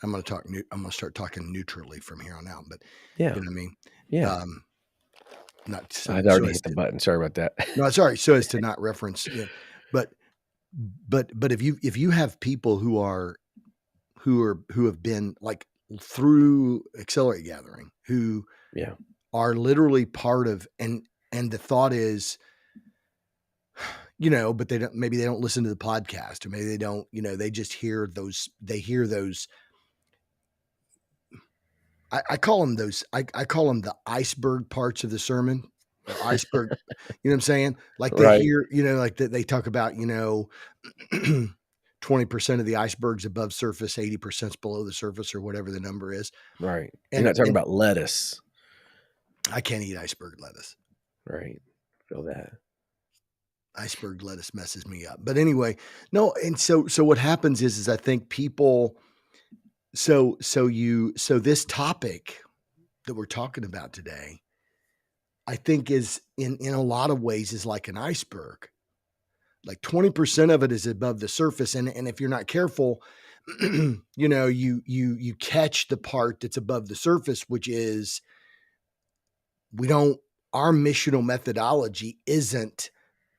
I'm going to start talking neutrally from here on out, but Yeah. you know what I mean? Yeah. Not so, I'd so already as hit the to, button. Sorry about that. no, sorry. So as to not reference, but, but if you have people who have been like through Accelerate Gathering, who Yeah. are literally part of, and the thought is, but maybe they don't listen to the podcast, or maybe they don't, they just hear those, I call them those, I call them the iceberg parts of the sermon, or iceberg, you know what I'm saying? Like they Right. hear, like that they talk about, 20% of the iceberg's above surface, 80% is below the surface, or whatever the number is. Right. You're And, not talking about lettuce. I can't eat iceberg lettuce. Right. Feel that. Iceberg lettuce messes me up. But anyway, no. And so what happens is I think people, so this topic that we're talking about today, I think is in a lot of ways is like an iceberg. Like 20% of it is above the surface. And if you're not careful, you catch the part that's above the surface, which is our missional methodology isn't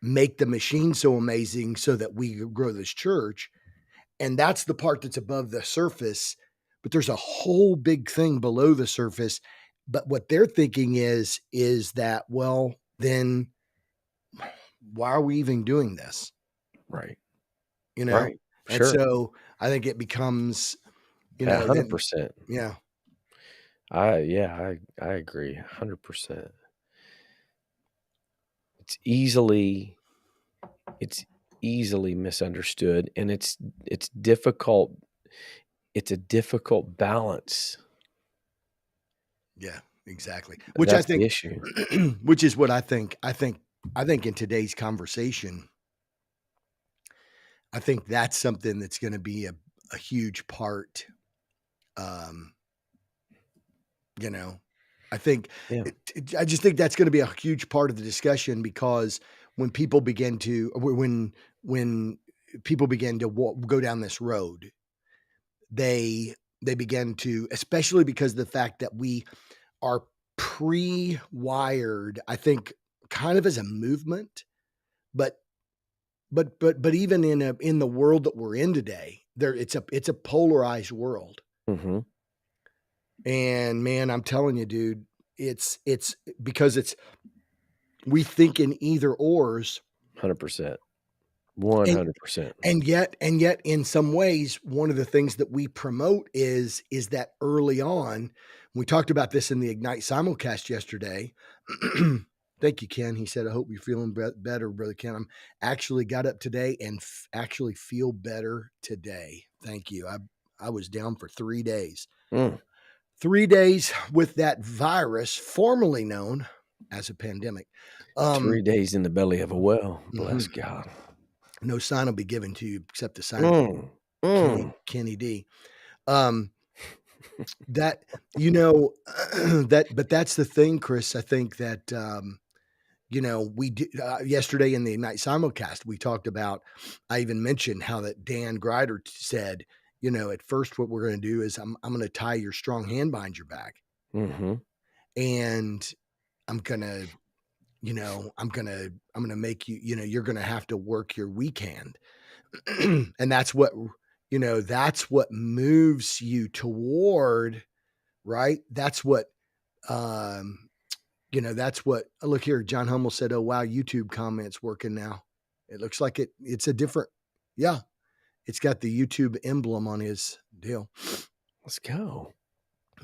make the machine so amazing so that we grow this church. And that's the part that's above the surface, but there's a whole big thing below the surface. But what they're thinking is that, well, then why are we even doing this? Right. And Sure. so I think it becomes, then 100%. yeah. I agree 100%. It's easily misunderstood, and it's difficult. It's a difficult balance. Yeah, exactly. That's the issue. Which is what I think in today's conversation, I think that's something that's going to be a huge part. I think Yeah. I just think that's going to be a huge part of the discussion, because when people begin to go down this road, they begin to, especially because of the fact that we are pre-wired, I think, kind of as a movement, but even in the world that we're in today, it's a polarized world. Mm-hmm. And man, I'm telling you, dude, it's because we think in either ors. 100%. And 100%. and yet in some ways, one of the things that we promote is that early on, we talked about this in the Ignite simulcast yesterday. Thank you, Ken. He said, I hope you're feeling better, Brother Ken. I'm actually got up today and actually feel better today. Thank you. I was down for 3 days. 3 days with that virus, formerly known as a pandemic. 3 days in the belly of a whale. Bless Mhm. God. No sign will be given to you except the sign of Kenny D. That, but that's the thing, Chris. I think that, we did yesterday in the Ignite simulcast, we talked about, I even mentioned how that Dan Greider said, at first what we're going to do is I'm going to tie your strong hand behind your back. Mm-hmm. And I'm going to, I'm going to make you, you're going to have to work your weak hand. And that's what moves you toward, right? That's what, that's what, look here. John Hummel said, oh, wow, YouTube comments working now. It looks like it's a different, yeah, it's got the YouTube emblem on his deal. Let's go.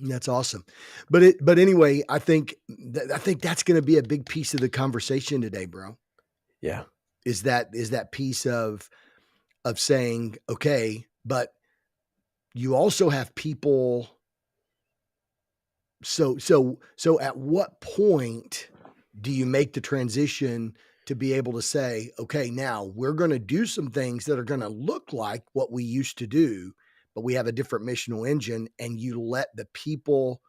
That's awesome. But anyway, I think that's going to be a big piece of the conversation today, bro. Yeah. Is that piece of saying, okay, but you also have people. So at what point do you make the transition to be able to say, okay, now we're going to do some things that are going to look like what we used to do, but we have a different missional engine, and you let the people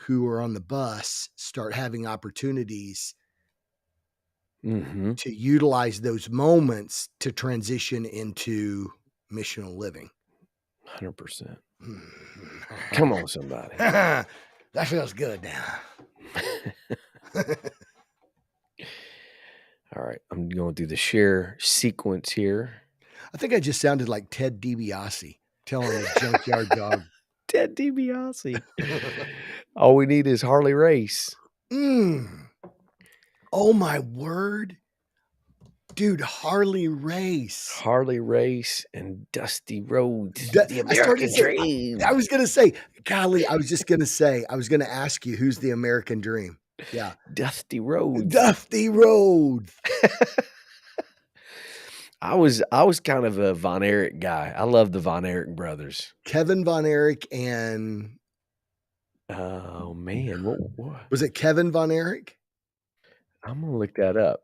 who are on the bus start having opportunities to utilize those moments to transition into missional living. 100%. Come on, somebody. That feels good now. All right, I'm going through the share sequence here. I think I just sounded like Ted DiBiase telling a junkyard dog. Ted DiBiase. All we need is Harley Race. Oh my word. Dude, Harley Race. Harley Race and Dusty Rhodes. The I started American to say, Dream. I was gonna say, golly, I was gonna ask you who's the American Dream. Yeah. Dusty Rhodes. Dusty Rhodes. I was kind of a Von Erich guy. I love the Von Erich brothers. Kevin Von Erich and Oh man, what? Was it Kevin Von Erich? I'm gonna look that up.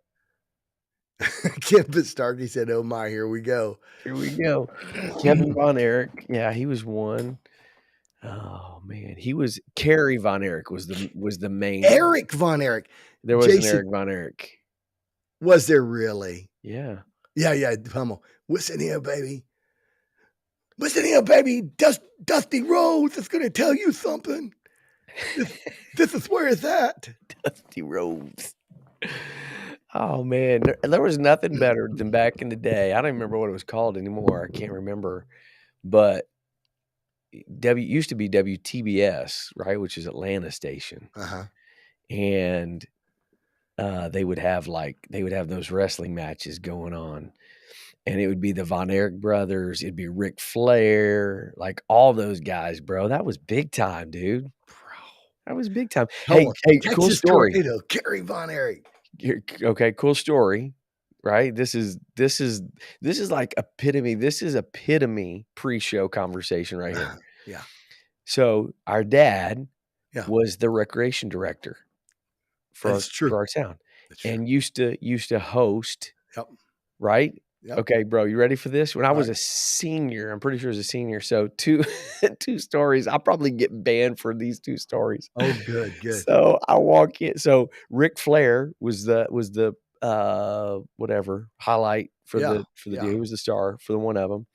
Kim Starkey said, "Oh my, here we go." Here we go. Kevin Von Erich. Yeah, he was one. Oh man, he was Kerry Von Erich was the main Eric Von Erich. There was Jason, an Eric Von Erich. Was there really? Yeah. Yeah. Pummel. Listen here, baby. Listen here, baby. Dusty Rhodes is going to tell you something. This is where it's at. Dusty Rhodes. Oh man, there was nothing better than back in the day. I don't even remember what it was called anymore. I can't remember, but used to be WTBS, right, which is Atlanta station, and they would have those wrestling matches going on, and it would be the Von Erich brothers, it'd be Ric Flair, like all those guys, bro. That was big time, dude. Bro, that was big time. Hey, cool story. Kerry Von Erich. Okay, cool story, right? This is like epitome. This is epitome pre-show conversation right here. Yeah. So our dad was the recreation director for our town, and used to host. Yep. Right. Yep. Okay, bro, you ready for this? When I was a senior, I'm pretty sure I was a senior. So two stories. I'll probably get banned for these two stories. Oh, good. So I walk in. So Ric Flair was the whatever highlight for the deal. He was the star for the one of them.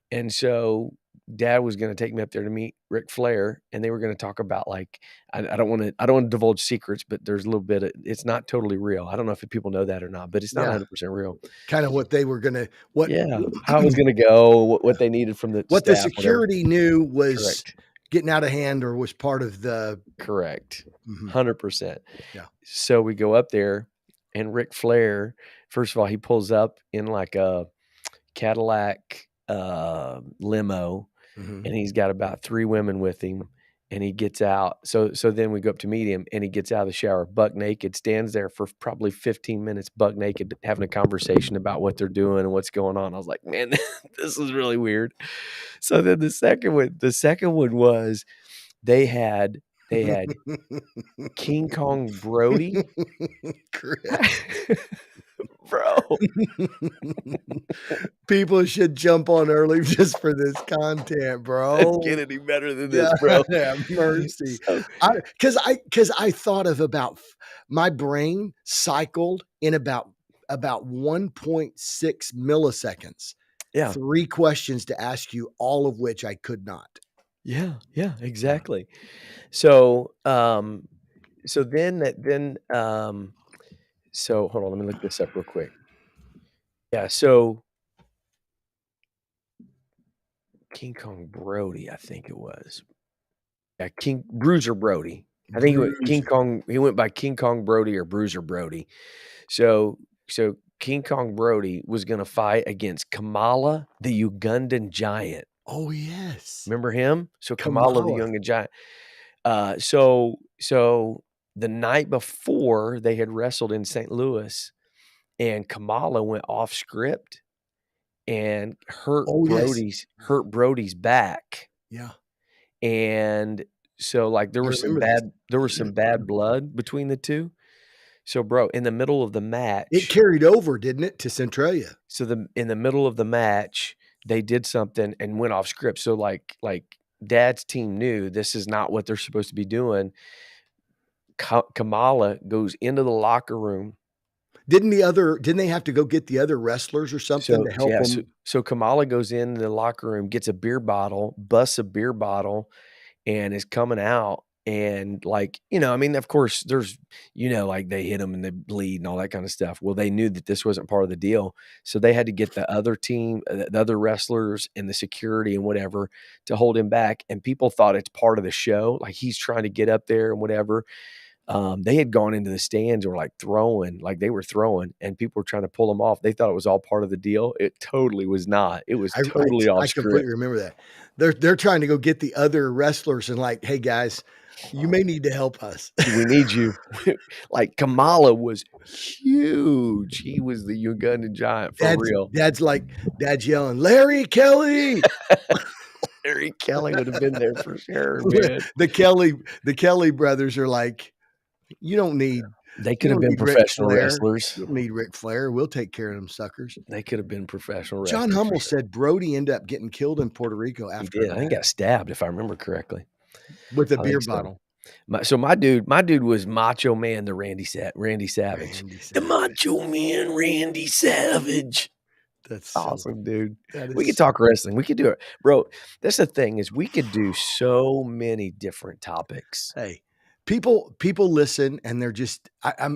And so Dad was going to take me up there to meet Ric Flair, and they were going to talk about, like, I don't want to divulge secrets, but there's a little bit of, it's not totally real. I don't know if people know that or not, but it's not 100% real. Kind of what they were going to, how it was going to go, what they needed from the what staff, the security knew was correct, getting out of hand, or was part of the correct, 100%. Yeah. So we go up there, and Ric Flair, first of all, he pulls up in like a Cadillac limo, and he's got about 3 women with him, and he gets out. So then we go up to meet him, and he gets out of the shower buck naked, stands there for probably 15 minutes buck naked, having a conversation about what they're doing and what's going on. I was like, man, this is really weird. So then the second one was they had King Kong Brody. Bro, people should jump on early just for this content, bro. Can't get any better than this, bro. Mercy. Because I thought of about, my brain cycled in about 1.6 milliseconds. Yeah. 3 questions to ask you, all of which I could not. Yeah, exactly. So then so hold on, let me look this up real quick. Yeah, so King Kong Brody, I think it was. Yeah, Bruiser Brody. I think King Kong, he went by King Kong Brody or Bruiser Brody. So King Kong Brody was going to fight against Kamala, the Ugandan giant. Oh, yes. Remember him? So Kamala, the Ugandan giant. So the night before, they had wrestled in St. Louis, and Kamala went off script and hurt Brody's back. Yeah. And so, like, there was some bad blood between the two. So, bro, in the middle of the match, it carried over, didn't it, to Centralia? So in the middle of the match, they did something and went off script. So like Dad's team knew this is not what they're supposed to be doing. Kamala goes into the locker room Didn't they have to go get the other wrestlers or something So to help yeah, so them? so Kamala goes in the locker room, gets a beer bottle, busts a beer bottle, and is coming out and, like, I mean, of course, there's like, they hit him and they bleed and all that kinda stuff. Well, they knew that this wasn't part of the deal, so they had to get the other team, the other wrestlers and the security and whatever to hold him back, and people thought it's part of the show, like, he's trying to get up there and whatever. They had gone into the stands or, like, they were throwing, and people were trying to pull them off. They thought it was all part of the deal. It totally was not. It was totally off I completely script. remember that. They're trying to go get the other wrestlers and like, "Hey, guys, you may need to help us." We need you. Like, Kamala was huge. He was the Ugandan giant for Dad's real. dad's like dad's yelling, "Larry Kelly!" Larry Kelly would have been there for sure, man. The Kelly brothers are like, "You don't need They you could have don't been need Ric professional Flair. wrestlers. You don't need Ric Flair. We'll take care of them suckers." They could have been professional John wrestlers for Hummel sure. said Brody ended up getting killed in Puerto Rico He after did. I think that he got stabbed, if I remember correctly. with a I beer think so. bottle. My dude was Macho Man, the Randy Savage. Randy The Savage. Macho Man, Randy Savage. That's so Awesome, dude. that We could is talk wrestling. We could do it. Bro, that's the thing is we could do so many different topics. hey, people listen and they're just I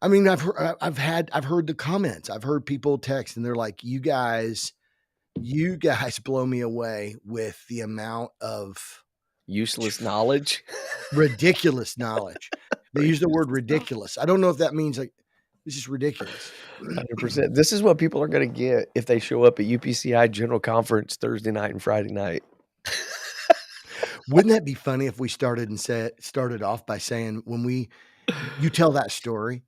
mean, I've heard the comments. I've heard people text and they're like, you guys blow me away with the amount of Useless knowledge. ridiculous knowledge. They use the word ridiculous. I don't know if that means like this is ridiculous. 100%. This is what people are going to get if they show up at UPCI General Conference Thursday night and Friday night. Wouldn't that be funny if we started off by saying you tell that story?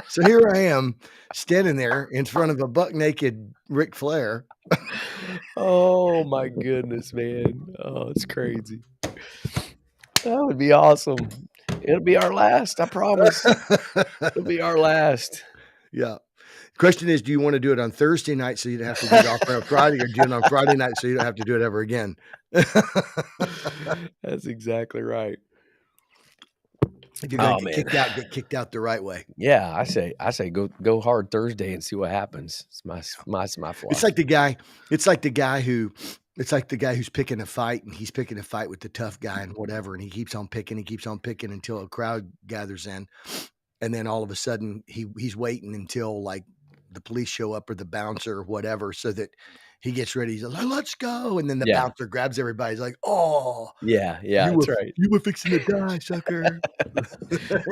So here I am standing there in front of a buck naked Ric Flair. Oh my goodness, man. Oh, it's crazy. That would be awesome. It'll be our last, I promise. It'll be our last. Yeah. Question is, do you want to do it on Thursday night so you don't have to do it off on Friday, or do it on Friday night so you don't have to do it ever again? That's exactly right. If you're gonna Oh, man. get kicked out the right way. Yeah, I say go hard Thursday and see what happens. It's my philosophy. It's like the guy. It's like the guy who's picking a fight, and he's picking a fight with the tough guy and whatever, and he keeps on picking until a crowd gathers in, and then all of a sudden he's waiting until like the police show up or the bouncer or whatever, so that he gets ready. He's like, "Let's go!" And then the Yeah. bouncer grabs everybody. He's like, "Oh, Yeah, that's right. you were fixing to die, sucker."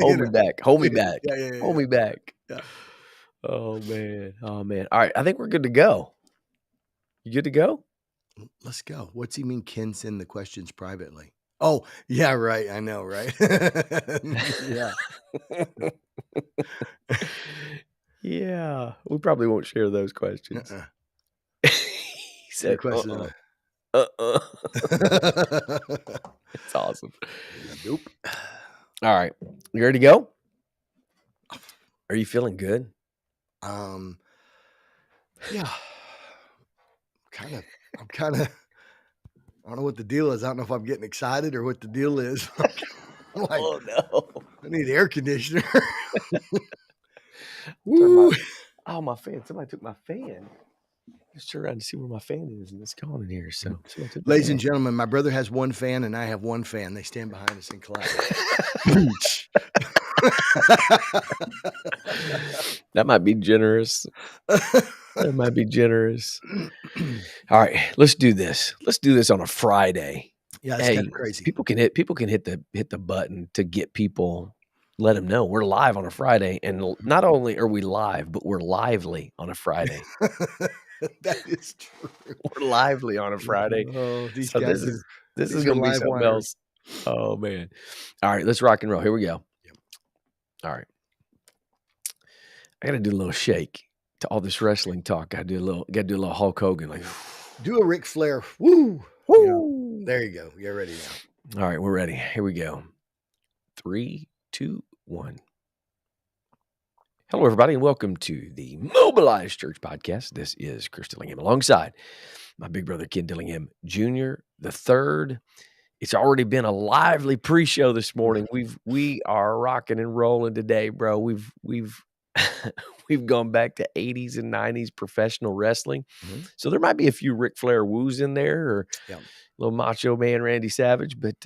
Hold me back. Hold me Yeah, back. yeah. Hold me back. Yeah. Oh man. Oh man. All right, I think we're good to go. You good to go? Let's go. What's he mean? Ken send the questions privately. Oh, yeah, right. I know, right? Yeah. Yeah. We probably won't share those questions. Uh-uh. He said, Question. It's awesome. Nope. All right. You ready to go? Are you feeling good? Yeah. I'm kind of I don't know what the deal is. I don't know if I'm getting excited or what the deal is. I'm like, Oh no. I need air conditioner. Woo. Oh, my fan. Somebody took my fan. Just turn around to see where my fan is, and it's gone in here. So, Ladies and gentlemen, my brother has one fan and I have one fan. They stand behind us and clap. That might be generous. That might be generous. All right, let's do this. Let's do this on a Friday. Yeah, it's kind of crazy. People can hit the button to get people. Let them know we're live on a Friday, and not only are we live, but we're lively on a Friday. That is true. We're lively on a Friday. Oh, these So guys this is gonna be live something wires. else. Oh man! All right, let's rock and roll. Here we go. Yep. All right, I got to do a little shake to all this wrestling talk. Got to do a little Hulk Hogan, like do a Ric Flair. Woo! woo. There you go. You're ready now. All right, we're ready. Here we go. 3, 2, 1. Hello, everybody, and welcome to the Mobilized Church Podcast. This is Chris Dillingham alongside my big brother, Ken Dillingham Jr. the third. It's already been a lively pre-show this morning. We are rocking and rolling today, bro. We've we've gone back to 80s and 90s professional wrestling. Mhm. So there might be a few Ric Flair woos in there or Yeah. little Macho Man Randy Savage, but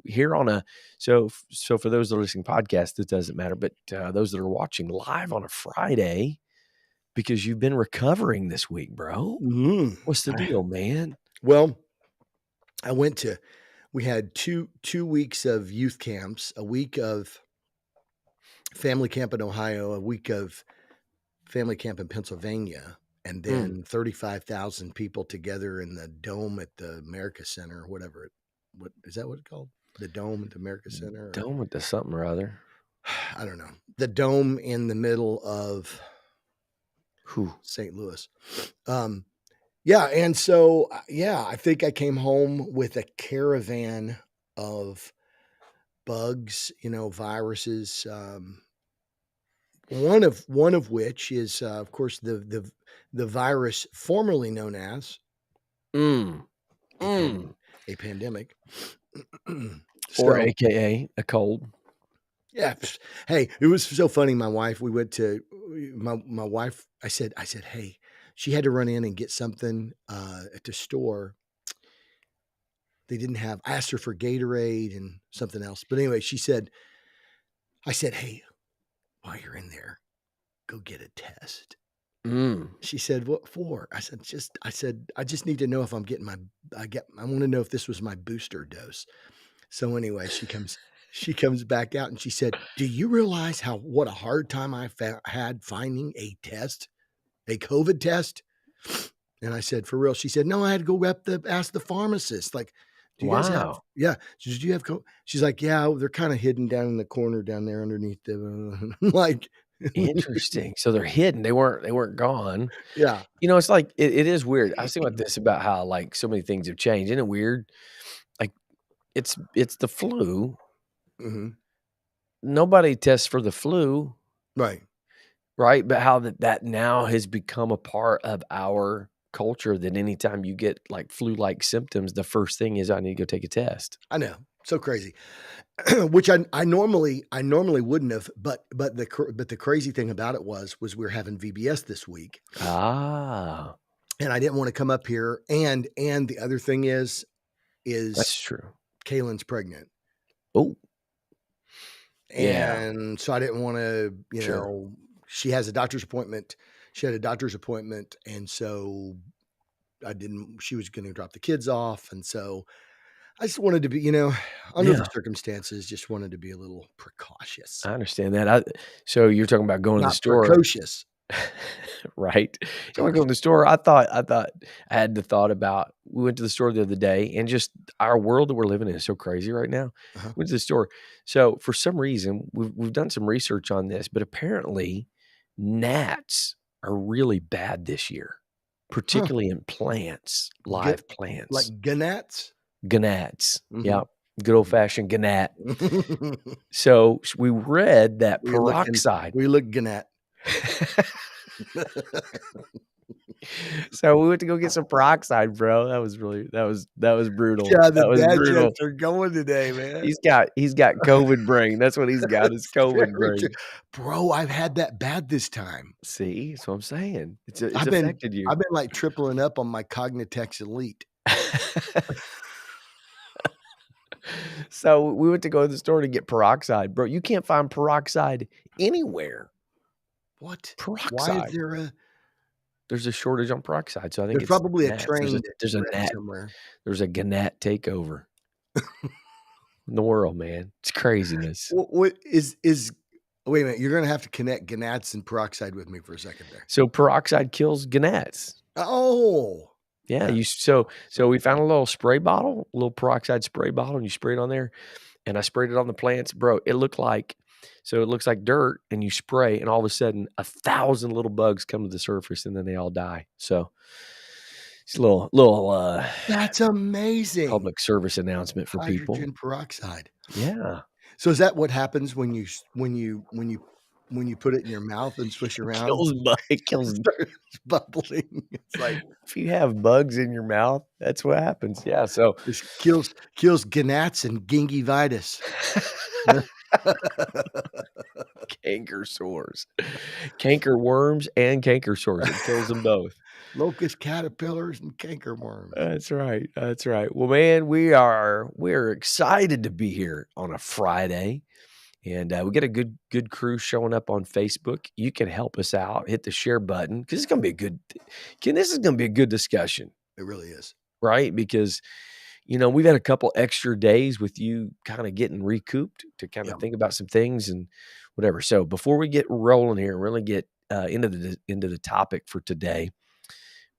here on a so for those that are listening podcast, it doesn't matter. But those that are watching live on a Friday, because you've been recovering this week, bro. Mhm. What's the deal, man? Well, I went to we had 2 weeks of youth camps, a week of family camp in Ohio, a week of family camp in Pennsylvania, and Mm, then 35,000 people together in the dome at the America Center, whatever it what is that what it's called? The dome at the America Center or done with the something or other. I don't know. The dome in the middle of Whew. St. Louis. Um, yeah, and so yeah, I think I came home with a caravan of bugs, viruses. One of which is, of course, the virus formerly known as Mm, a pan, mm. a pandemic. Or So AKA a cold. yeah, hey, it was so funny. My wife, we went to my wife. I said, hey, she had to run in and get something at the store. They didn't have. I asked her for Gatorade and something else, but anyway, I said, hey, while you're in there, go get a test. Mm. She said, "What for?" I just need to know if I'm getting I want to know if this was my booster dose." So anyway, she comes back out and she said, "Do you realize what a hard time I had finding a COVID test?" And I said, "For real?" She said, "No, I had to go ask the pharmacist. Like, do you guys have?" Wow. Yeah. She said, "Do you have COVID?" She's like, "Yeah, they're kind of hidden down in the corner down there underneath the." I'm like, Interesting. So they're hidden. They weren't gone. yeah. It's like it is weird. I was thinking about this about how like so many things have changed. Isn't it weird? Like it's the flu. Hmm. Nobody tests for the flu, Right. right? But how that now has become a part of our culture that anytime you get like flu-like symptoms, the first thing is I need to go take a test. I know. So crazy. Which I normally wouldn't have, but the crazy thing about it was we were having VBS this week, Ah, and I didn't want to come up here. And the other thing is that's true. Kaylin's pregnant, Oh, yeah, and so I didn't want to, sure. she has a doctor's appointment. She had a doctor's appointment, and so I didn't. She was going to drop the kids off, and so I just wanted to be, under the Yeah, circumstances, just wanted to be a little precautious, I understand that. So you're talking about going to the not store. precocious. Right? So I go in the store, I thought I had the thought about we went to the store the other day and just our world that we're living in is so crazy right now. Uh-huh. Went to the store. So for some reason, we've done some research on this, but apparently gnats are really bad this year, Huh. particularly in plants, G live plants. like gnats? Gnats. Mhm. Yeah. Good old Mhm. fashioned gnat. So we read that We looking peroxide. we look gnat. So we went to go get some peroxide, bro. That was brutal. Yeah, the That was dad brutal. jokes are going today, man. He's got COVID brain. That's what he's got is It's COVID very true. brain. Bro, I've had that bad this time. See, that's what I'm saying. It's I've been affected you. I've been, like, tripling up on my Cognitex Elite. So we went to go to the store to get peroxide, bro. You can't find peroxide anywhere. What? Why is Peroxide. there a There's a shortage on peroxide, so I think there's it's probably a gnats. There's a train that there's a wrecked gnat. somewhere. There's a gnat takeover in the world, man. It's craziness. What is wait a minute, you're gonna have to connect gnats and peroxide with me for a second there. So peroxide kills gnats. Oh, Yeah, yeah. so So we found a little spray bottle, a little peroxide spray bottle, and you spray it on there, and I sprayed it on the plants, bro. It looks like dirt, and you spray, and all of a sudden, 1,000 little bugs come to the surface, and then they all die. So it's a little that's amazing. public service announcement for people. Hydrogen peroxide. Yeah. So is that what happens when you when you put it in your mouth and swish around, It it kills starts bubbling. It's like if you have bugs in your mouth, that's what happens. Yeah, so this kills gnats and gingivitis. canker sores, canker worms and canker sores. It kills them both. Locust caterpillars and cankerworms. That's right. That's right. Well, man, we're excited to be here on a Friday, and we get a good crew showing up on Facebook. You can help us out. Hit the share button because it's gonna be a good. Ken, this is gonna be a good discussion, It really is. right? Because we've had a couple extra days with you, kind of getting recouped to kind Yeah. of think about some things and whatever. So before we get rolling here, and really get into the topic for today.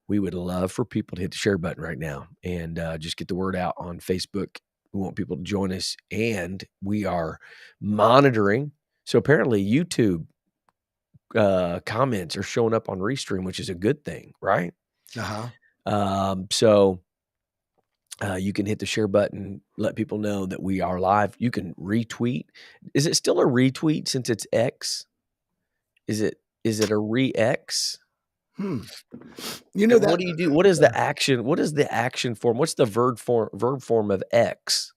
We would love for people to hit the share button right now and just get the word out on Facebook. We want people to join us, and we are monitoring. So apparently, YouTube comments are showing up on Restream, which is a good thing, right? Uh-huh. So you can hit the share button, let people know that we are live. You can retweet. Is it still a retweet since it's X? Is it a re-X? You know And what that do you do? What is the action? What is the action form? What's the verb form of X?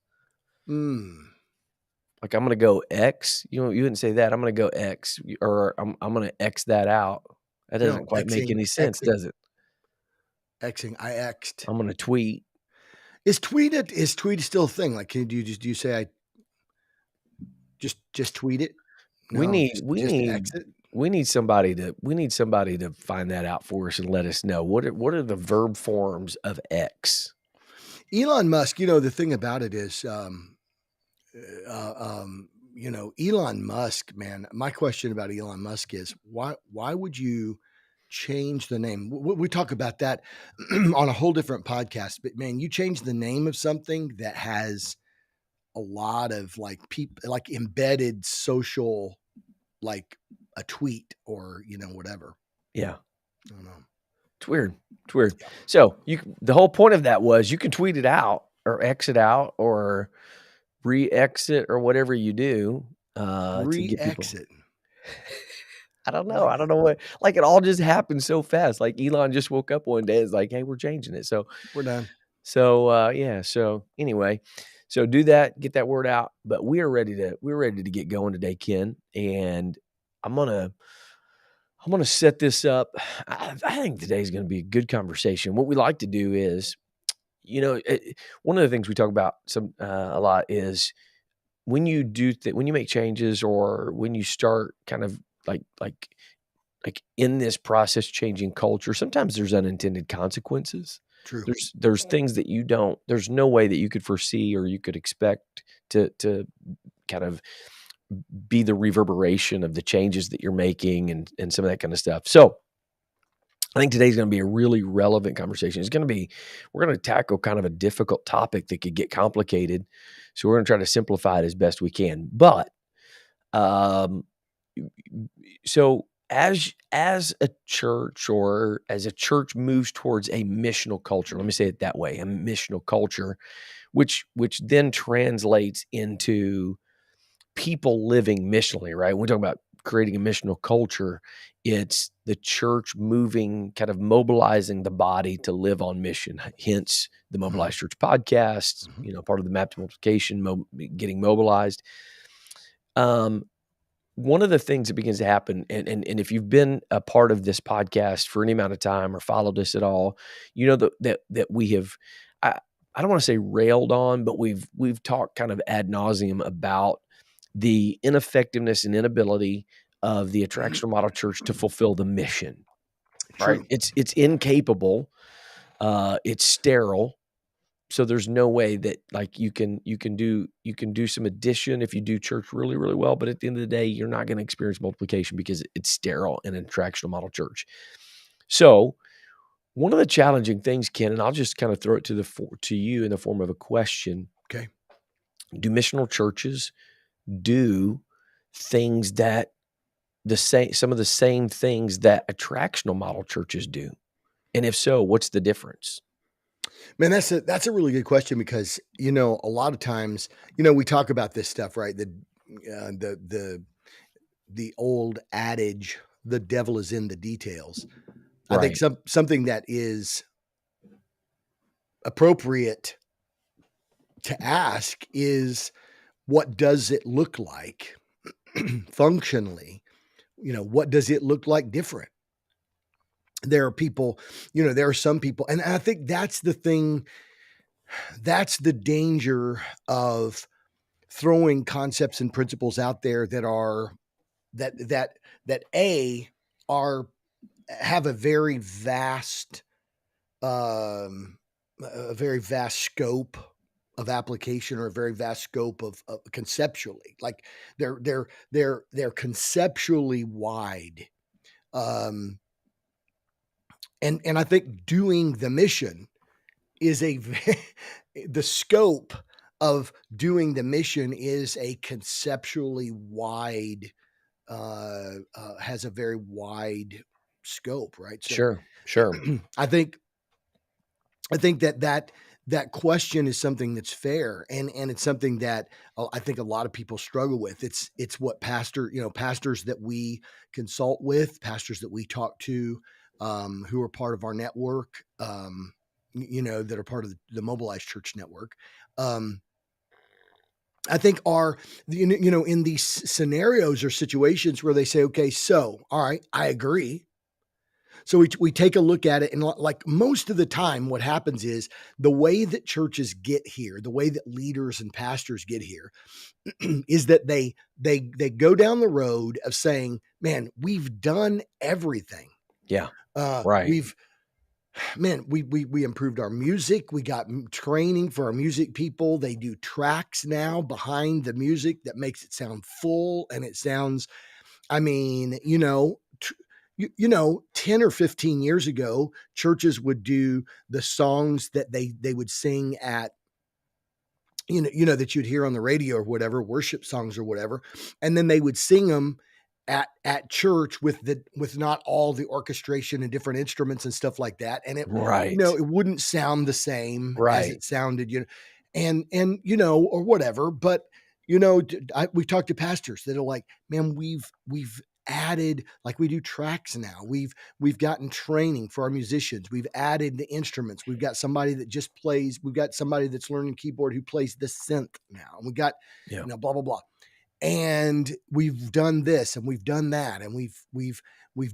Like I'm gonna go X. You wouldn't say that. I'm gonna go X, or I'm gonna X that out. That no, doesn't quite make any sense, Xing, does it? Xing. I X'd. I'm gonna tweet. Is tweet still a thing? Like, do you say I just tweet it? We No, need just we just need exit. we need somebody to find that out for us and let us know what are the verb forms of X. Elon Musk. The thing about it is, Elon Musk, man. My question about Elon Musk is why would you change the name? We talk about that on a whole different podcast, but man, you change the name of something that has a lot of like people, like embedded social, like a tweet or whatever. Yeah, I don't know. it's weird. It's weird. Yeah. So the whole point of that was you can tweet it out or exit out or re-exit or whatever you do to get people. Re-exit. I don't I know. like I don't that. know what. Like it all just happened so fast. Like Elon just woke up one day. It's like, hey, we're changing it. So We're done. so yeah. So anyway, so do that. Get that word out. But we're ready to get going today, Ken. And I'm gonna set this up. I think today's gonna be a good conversation. What we like to do is, one of the things we talk about a lot is when you when you make changes or when you start kind of like in this process changing culture, sometimes there's unintended consequences. True. There's things that there's no way that you could foresee or you could expect to kind of be the reverberation of the changes that you're making and some of that kind of stuff. So I think today's going to be a really relevant conversation. We're going to tackle kind of a difficult topic that could get complicated. So we're going to try to simplify it as best we can. But, um, so as a church or as a church moves towards a missional culture, let me say it that way, a missional culture, which then translates into people living missionally, right? When we talk about creating a missional culture, it's the church moving, kind of mobilizing the body to live on mission. Hence the Mobilized Church podcast, part of the map to multiplication, getting mobilized. One of the things that begins to happen, and if you've been a part of this podcast for any amount of time or followed us at all, you know that we have, I don't want to say railed on, but we've talked kind of ad nauseum about the ineffectiveness and inability of the attractional model church to fulfill the mission. Right? True. It's incapable. It's sterile. So there's no way that like you can do some addition if you do church really, really well. But at the end of the day, you're not going to experience multiplication because it's sterile in an attractional model church. So one of the challenging things, Ken, and I'll just kind of throw it to you in the form of a question. Okay. Do missional churches do things that some of the same things that attractional model churches do? And if so, what's the difference? Man, that's a really good question because a lot of times we talk about this stuff, right? The the old adage, the devil is in the details. I think Right. something that is appropriate to ask is, what does it look like functionally? What does it look like different? There are people, there are some people, and I think that's the thing, that's the danger of throwing concepts and principles out there that are that a are have um a very vast scope of application, or a very vast scope of conceptually, like they're conceptually wide. um and I think doing the mission is the scope of doing the mission is a conceptually wide, has a very wide scope, right? So Sure. Sure. I think I think that question is something that's fair, and it's something that I think a lot of people struggle with. It's what pastors that we consult with, pastors that we talk to, who are part of our network, that are part of the Mobilized Church network. I think are in these scenarios or situations where they say, okay, so all right, I agree. So we take a look at it, and like most of the time, what happens is the way that churches get here, the way that leaders and pastors get here, is that they go down the road of saying, "Man, we've done everything. Yeah. Right. We've Man, we improved our music. We got training for our music people. They do tracks now behind the music that makes it sound full, and it sounds, I mean, 10 or 15 years ago, churches would do the songs that they would sing at, that you'd hear on the radio or whatever, worship songs or whatever, and then they would sing them at church with not all the orchestration and different instruments and stuff like that, and Right. it wouldn't sound the same as Right. it sounded, and or whatever. But we talked to pastors that are like, man, we've added, like, we do tracks now. We've gotten training for our musicians. We've added the instruments. We've got somebody that just plays. We've got somebody that's learning keyboard who plays the synth now. And we got, Yeah. blah blah blah. And we've done this and we've done that, and we've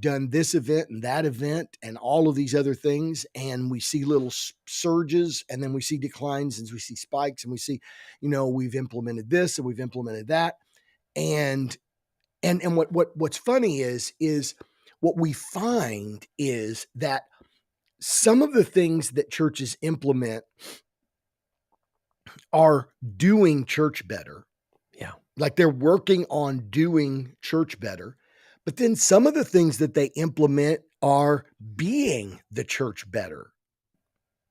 done this event and that event and all of these other things, and we see little surges, and then we see declines, and we see spikes, and we see, we've implemented this and we've implemented that. And and what's funny is what we find is that some of the things that churches implement are doing church better. Yeah. Like, they're working on doing church better. But then some of the things that they implement are being the church better,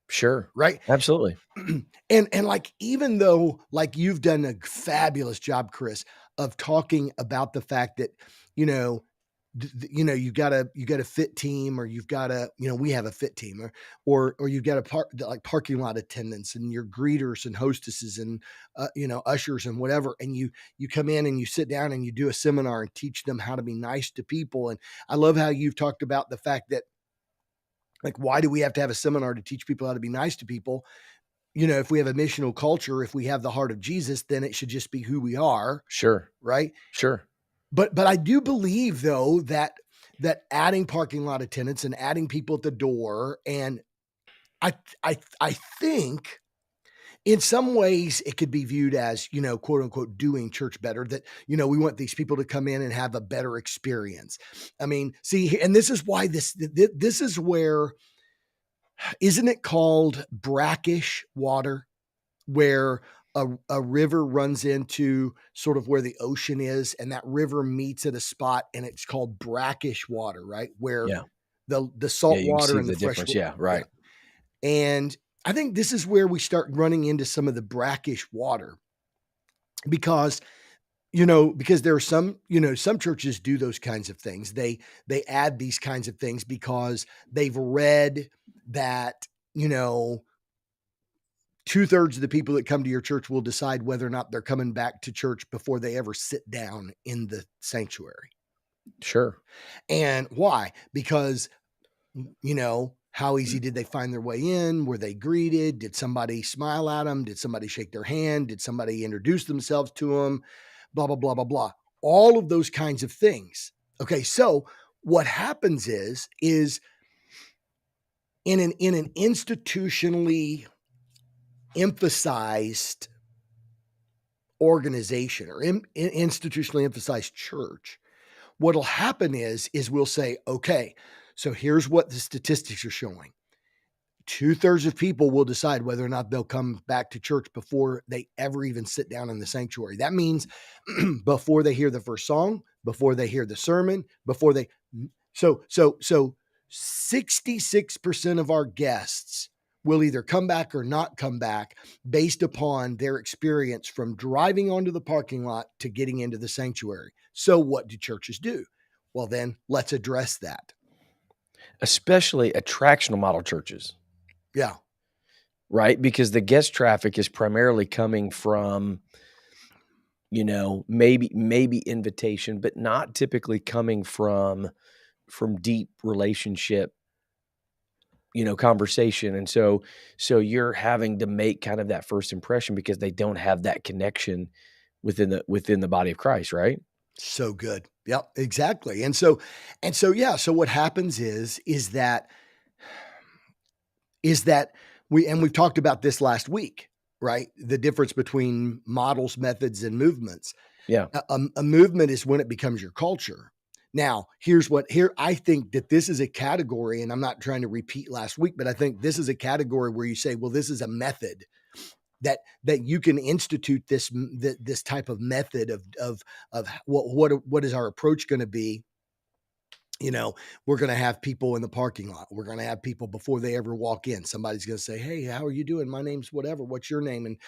Sure. right? Absolutely. And like, even though, like, you've done a fabulous job, Chris, of talking about the fact that, you know, you got a fit team, or you've got a, we have a fit team, or you've got a like parking lot attendants and your greeters and hostesses and ushers and whatever, and you come in and you sit down and you do a seminar and teach them how to be nice to people. And I love how you've talked about the fact that, like, why do we have to have a seminar to teach people how to be nice to people? If we have a missional culture, if we have the heart of Jesus, then it should just be who we are, Sure. right? Sure. But I do believe, though, that adding parking lot attendants and adding people at the door, and I think in some ways it could be viewed as, quote unquote, doing church better, that, we want these people to come in and have a better experience. I mean, see, and this is why this is where, isn't it called brackish water, where a river runs into sort of where the ocean is, and that river meets at a spot, and it's called brackish water, right? Where Yeah. the Yeah. salt You can water see and the the fresh difference. water. Yeah. Yeah. Right. And I think this is where we start running into some of the brackish water, because because there are some churches do those kinds of things. They add these kinds of things because they've read that, 2/3 of the people that come to your church will decide whether or not they're coming back to church before they ever sit down in the sanctuary. Sure. And why? Because, how easy did they find their way in? Were they greeted? Did somebody smile at them? Did somebody shake their hand? Did somebody introduce themselves to them? Blah, blah, blah, blah, blah. All of those kinds of things. Okay, so what happens is in an institutionally emphasized organization or institutionally emphasized church, what'll happen is we'll say, okay, so here's what the statistics are showing. 2/3 of people will decide whether or not they'll come back to church before they ever even sit down in the sanctuary. That means before they hear the first song, before they hear the sermon, before they so 66% of our guests will either come back or not come back based upon their experience from driving onto the parking lot to getting into the sanctuary. So what do churches do? Well, then let's address that. Especially attractional model churches, Yeah. right? Because the guest traffic is primarily coming from, maybe invitation, but not typically coming from deep relationship, conversation. And so you're having to make kind of that first impression because they don't have that connection within the body of Christ, right? So good. Yep, exactly. And so yeah, so what happens is that we've talked about this last week, right? The difference between models, methods, and movements. Yeah, A movement is when it becomes your culture. Now, here I think that this is a category, and I'm not trying to repeat last week, but I think this is a category where you say, well, this is a method that you can institute this type of method of what is our approach going to be. We're going to have people in the parking lot. We're going to have people before they ever walk in. Somebody's going to say, hey, how are you doing? My name's whatever. What's your name? And,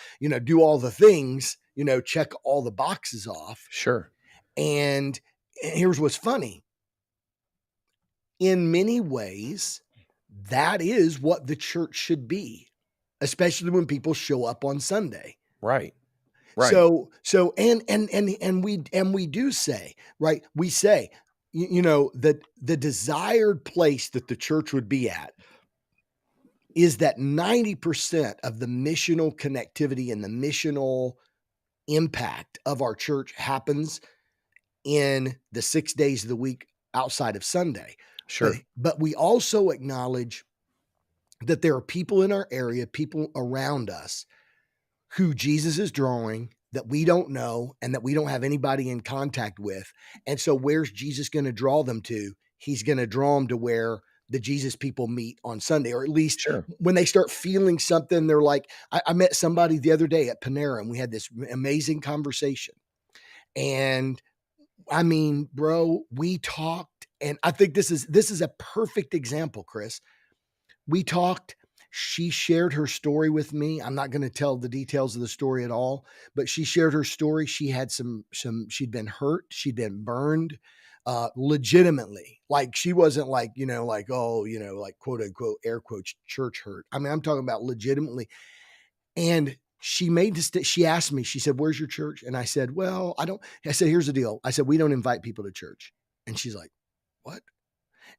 do all the things, check all the boxes off. sure. And here's what's funny. In many ways, that is what the church should be, especially when people show up on Sunday. Right. Right. So and we do say, right? We say, that the desired place that the church would be at is that 90% of the missional connectivity and the missional impact of our church happens in the 6 days of the week outside of Sunday. But Sure. but we also acknowledge that there are people in our area, people around us who Jesus is drawing that we don't know and that we don't have anybody in contact with. And so where's Jesus going to draw them to? He's going to draw them to where the Jesus people meet on Sunday, or at least Sure. when they start feeling something, they're like, I met somebody the other day at Panera and we had this amazing conversation. And I mean, bro, we talked, and I think this is a perfect example, Chris. We talked. She shared her story with me. I'm not going to tell the details of the story at all, but she shared her story. She had she'd been hurt, she'd been burned, legitimately. Like she wasn't like, like, oh, like quote unquote air quotes church hurt. I mean, I'm talking about legitimately. And she made this, she asked me, she said, where's your church? And I said, well, I said, here's the deal. I said, we don't invite people to church. And she's like, what?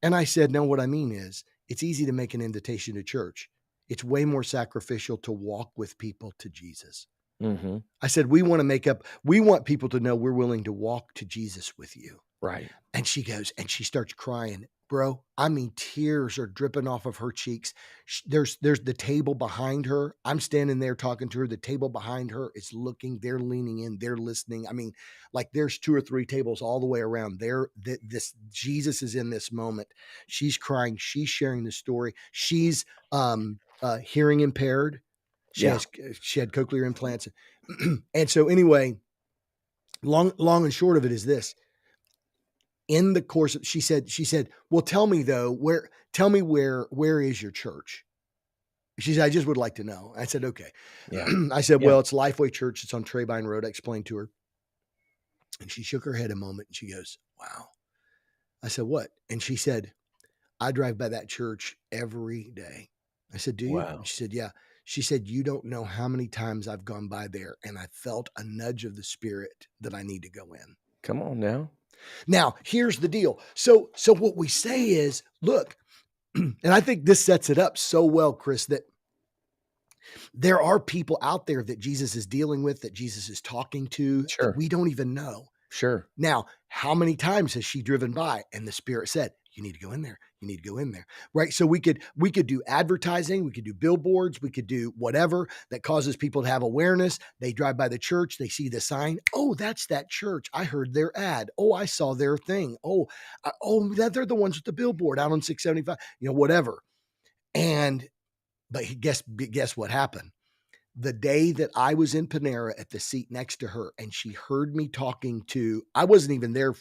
And I said, no, what I mean is it's easy to make an invitation to church. It's way more sacrificial to walk with people to Jesus. Mm-hmm. I said, we want people to know we're willing to walk to Jesus with you. Right. And she goes, and she starts crying, bro. I mean, tears are dripping off of her cheeks. There's the table behind her. I'm standing there talking to her. The table behind her is looking, they're leaning in, they're listening. I mean, like there's 2 or 3 tables all the way around there. This Jesus is in this moment. She's crying. She's sharing the story. She's hearing impaired. She Yeah. had cochlear implants. And so anyway, long and short of it is this. In the course of, she said, well, tell me though, where is your church? She said, I just would like to know. I said, okay. Yeah. I said, Yeah. well, it's Lifeway Church. It's on Trabine Road. I explained to her. And she shook her head a moment and she goes, wow. I said, what? And she said, I drive by that church every day. I said, do you? And Wow. she said, yeah. She said, you don't know how many times I've gone by there and I felt a nudge of the spirit that I need to go in. Come on now. Now, here's the deal. So what we say is, look, and I think this sets it up so well, Chris, that there are people out there that Jesus is dealing with, that Jesus is talking to, that Sure. we don't even know. Sure. Now, how many times has she driven by and the Spirit said, you need to go in there. You need to go in there. Right. So we could do advertising, we could do billboards, we could do whatever that causes people to have awareness. They drive by the church, they see the sign. Oh, that's that church. I heard their ad. Oh, I saw their thing. Oh, they're the ones with the billboard out on 675, whatever. And but guess what happened? The day that I was in Panera at the seat next to her and she heard me talking to, I wasn't even there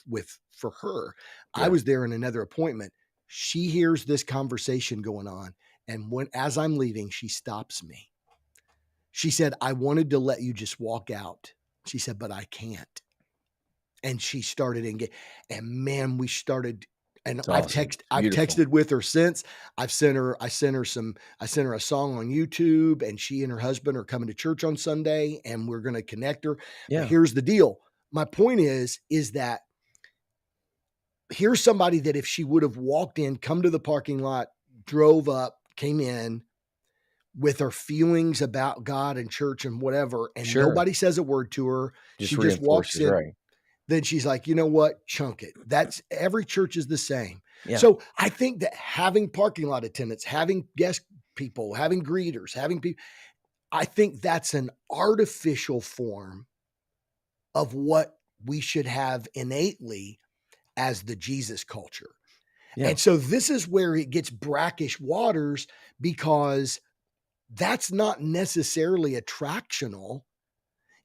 for her. I Yeah. was there in another appointment. She hears this conversation going on. And as I'm leaving, she stops me. She said, I wanted to let you just walk out. She said, but I can't. And she started and man, we started. And It's I've awesome. Beautiful. texted with her since. I sent her a song on YouTube, and she and her husband are coming to church on Sunday, and we're going to connect her. But Yeah. here's the deal. My point is that here's somebody that if she would have walked in, come to the parking lot, drove up, came in with her feelings about God and church and whatever, and Sure. nobody says a word to her, Just she just walks reinforces, in, right. then she's like, you know what? Chunk it. That's every church is the same. Yeah. So I think that having parking lot attendants, having guest people, having greeters, having people, I think that's an artificial form of what we should have innately as the Jesus culture. Yeah. And so this is where it gets brackish waters, because that's not necessarily attractional.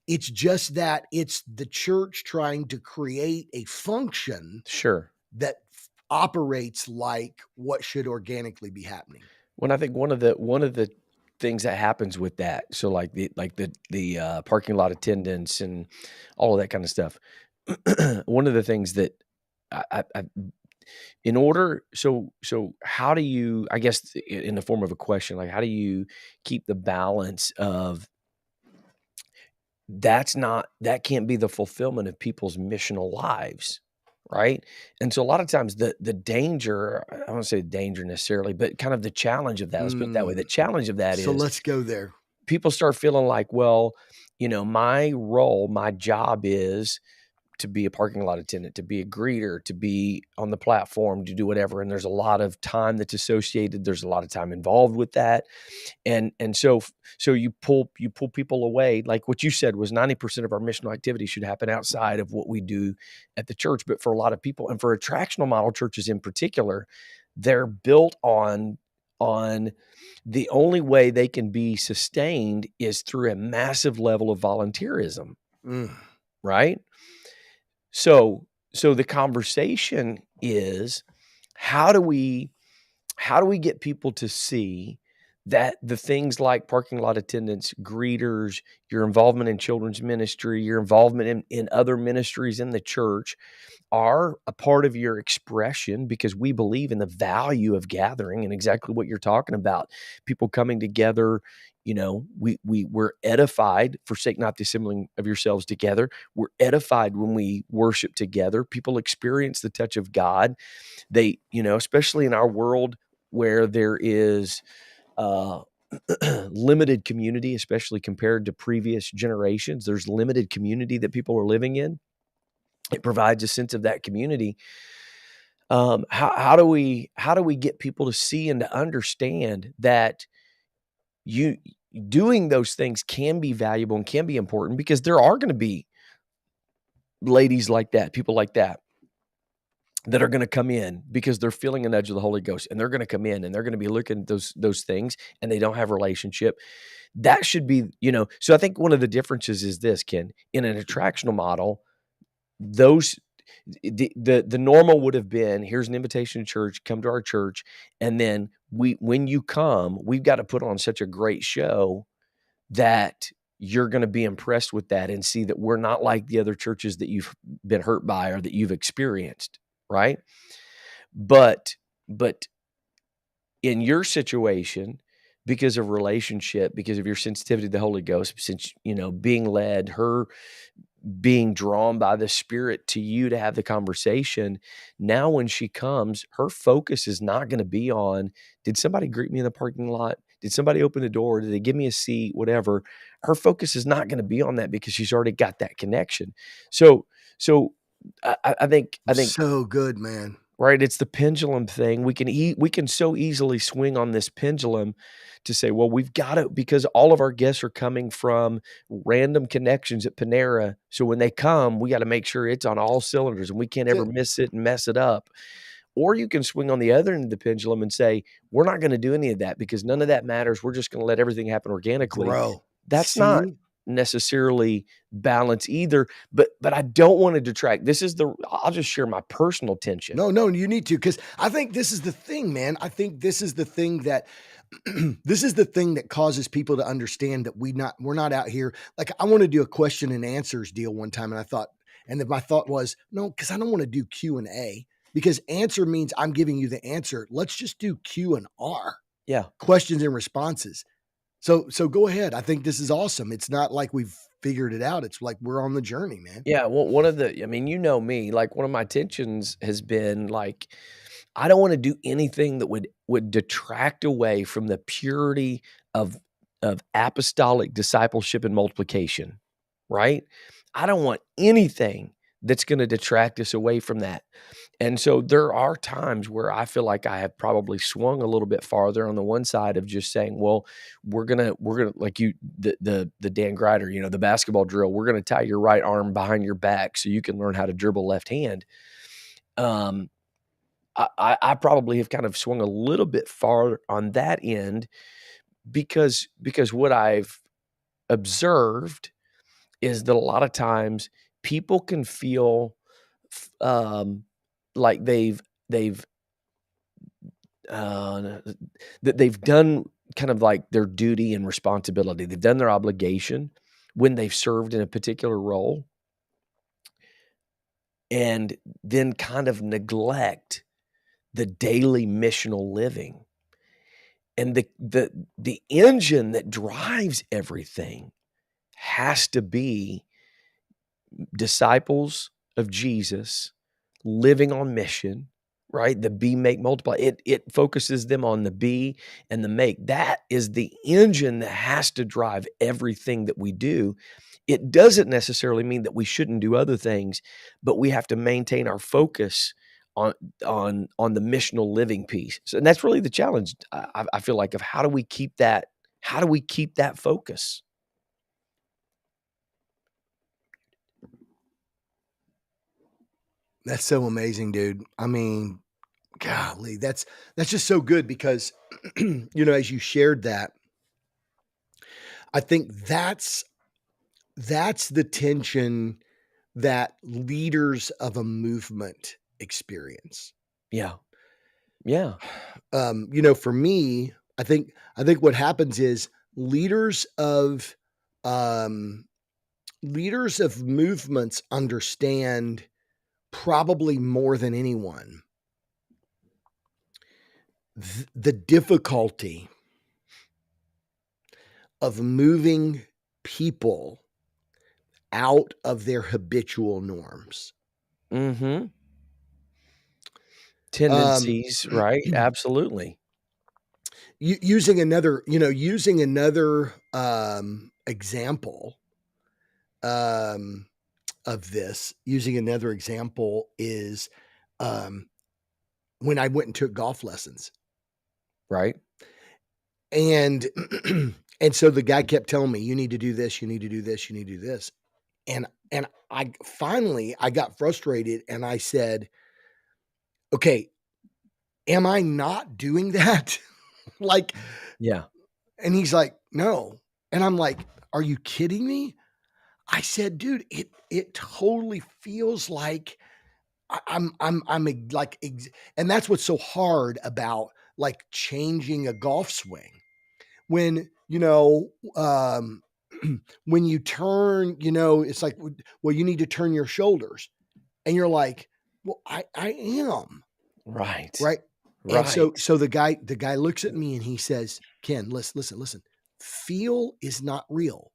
It's just that it's the church trying to create a function Sure. that operates like what should organically be happening. When I think one of the things that happens with that, so like the parking lot attendants and all of that kind of stuff. One of the things that I in order so how do you, I guess, in the form of a question, like how do you keep the balance of that can't be the fulfillment of people's missional lives, right? And so a lot of times the danger, I don't wanna say danger necessarily, but kind of the challenge of that, let's put it that way. The challenge of that So is let's go there. people start feeling like, well, my role, my job is to be a parking lot attendant, to be a greeter, to be on the platform, to do whatever. And there's a lot of time that's associated. There's a lot of time involved with that. And so you pull people away. Like what you said was 90% of our missional activity should happen outside of what we do at the church. But for a lot of people, and for attractional model churches in particular, they're built on the only way they can be sustained is through a massive level of volunteerism, right? So the conversation is, how do we get people to see that the things like parking lot attendants, greeters, your involvement in children's ministry, your involvement in other ministries in the church are a part of your expression, because we believe in the value of gathering and exactly what you're talking about. People coming together, we're edified, forsake not the assembling of yourselves together. We're edified when we worship together. People experience the touch of God. They, especially in our world where there is limited community, especially compared to previous generations, there's limited community that people are living in. It provides a sense of that community. How do we get people to see and to understand that you doing those things can be valuable and can be important, because there are going to be ladies like that, people like that are going to come in because they're feeling a nudge of the Holy Ghost, and they're going to come in and they're going to be looking at those things, and they don't have a relationship. That should be, so I think one of the differences is this, Ken, in an attractional model, those the normal would have been, here's an invitation to church, come to our church, and then when you come, we've got to put on such a great show that you're going to be impressed with that and see that we're not like the other churches that you've been hurt by or that you've experienced, right? But in your situation, because of relationship, because of your sensitivity to the Holy Ghost, since being led, her being drawn by the Spirit to you to have the conversation. Now, when she comes, her focus is not going to be on, did somebody greet me in the parking lot? Did somebody open the door? Did they give me a seat? Whatever. Her focus is not going to be on that because she's already got that connection. So I think So good, man. right, it's the pendulum thing. We can so easily swing on this pendulum to say, well, we've got to, because all of our guests are coming from random connections at Panera. So when they come, we got to make sure it's on all cylinders and we can't That's ever it, miss it and mess it up. Or you can swing on the other end of the pendulum and say, we're not going to do any of that because none of that matters. We're just going to let everything happen organically. bro. That's not See? necessarily balance either, but I don't want to detract. I'll just share my personal tension. No, no, you need to, because I think this is the thing, man. I think this is the thing that this is the thing that causes people to understand that we're not out here. Like, I want to do a question and answers deal one time, and I thought, and then my thought was, no, because I don't want to do Q&A, because answer means I'm giving you the answer. Let's just do Q&R, Yeah. questions and responses. So go ahead. I think this is awesome. It's not like we've figured it out. It's like we're on the journey, man. Yeah, well, I mean, you know me, like one of my tensions has been like, I don't want to do anything that would detract away from the purity of apostolic discipleship and multiplication, right? I don't want anything that's going to detract us away from that. And so there are times where I feel like I have probably swung a little bit farther on the one side of just saying, well, we're gonna like the Dan Grider, the basketball drill, we're gonna tie your right arm behind your back so you can learn how to dribble left hand. Um, I probably have kind of swung a little bit far on that end because what I've observed is that a lot of times people can feel um, like they've uh, that they've done kind of like their duty and responsibility. They've done their obligation when they've served in a particular role, and then kind of neglect the daily missional living. And the engine that drives everything has to be disciples of Jesus living on mission, right? The be, make, multiply. It focuses them on the be and the make. That is the engine that has to drive everything that we do. It doesn't necessarily mean that we shouldn't do other things, but we have to maintain our focus on the missional living piece. So, and that's really the challenge. I feel like, of how do we keep that? How do we keep that focus? That's so amazing, dude. I mean, golly, that's just so good because as you shared that, I think that's the tension that leaders of a movement experience. Yeah, yeah, For me, I think what happens is um leaders of movements understand probably more than anyone the difficulty of moving people out of their habitual norms. mm-hmm. Um, Tendencies, right? Absolutely. Example um, using another example is um, when I went and took golf lessons, Right. and and so the guy kept telling me, "You need to do this. You need to do this. You need to do this." And I got frustrated, and I said, "Okay, am I not doing that?" Like, Yeah. and he's like, "No." And I'm like, "Are you kidding me?" I said, "Dude, it totally feels like like and that's what's so hard about like changing a golf swing. When, when you turn, it's like, well, you need to turn your shoulders. And you're like, "Well, I am." Right. Right. And so Right. the guy looks at me and he says, "Ken, listen, listen, listen. Feel is not real.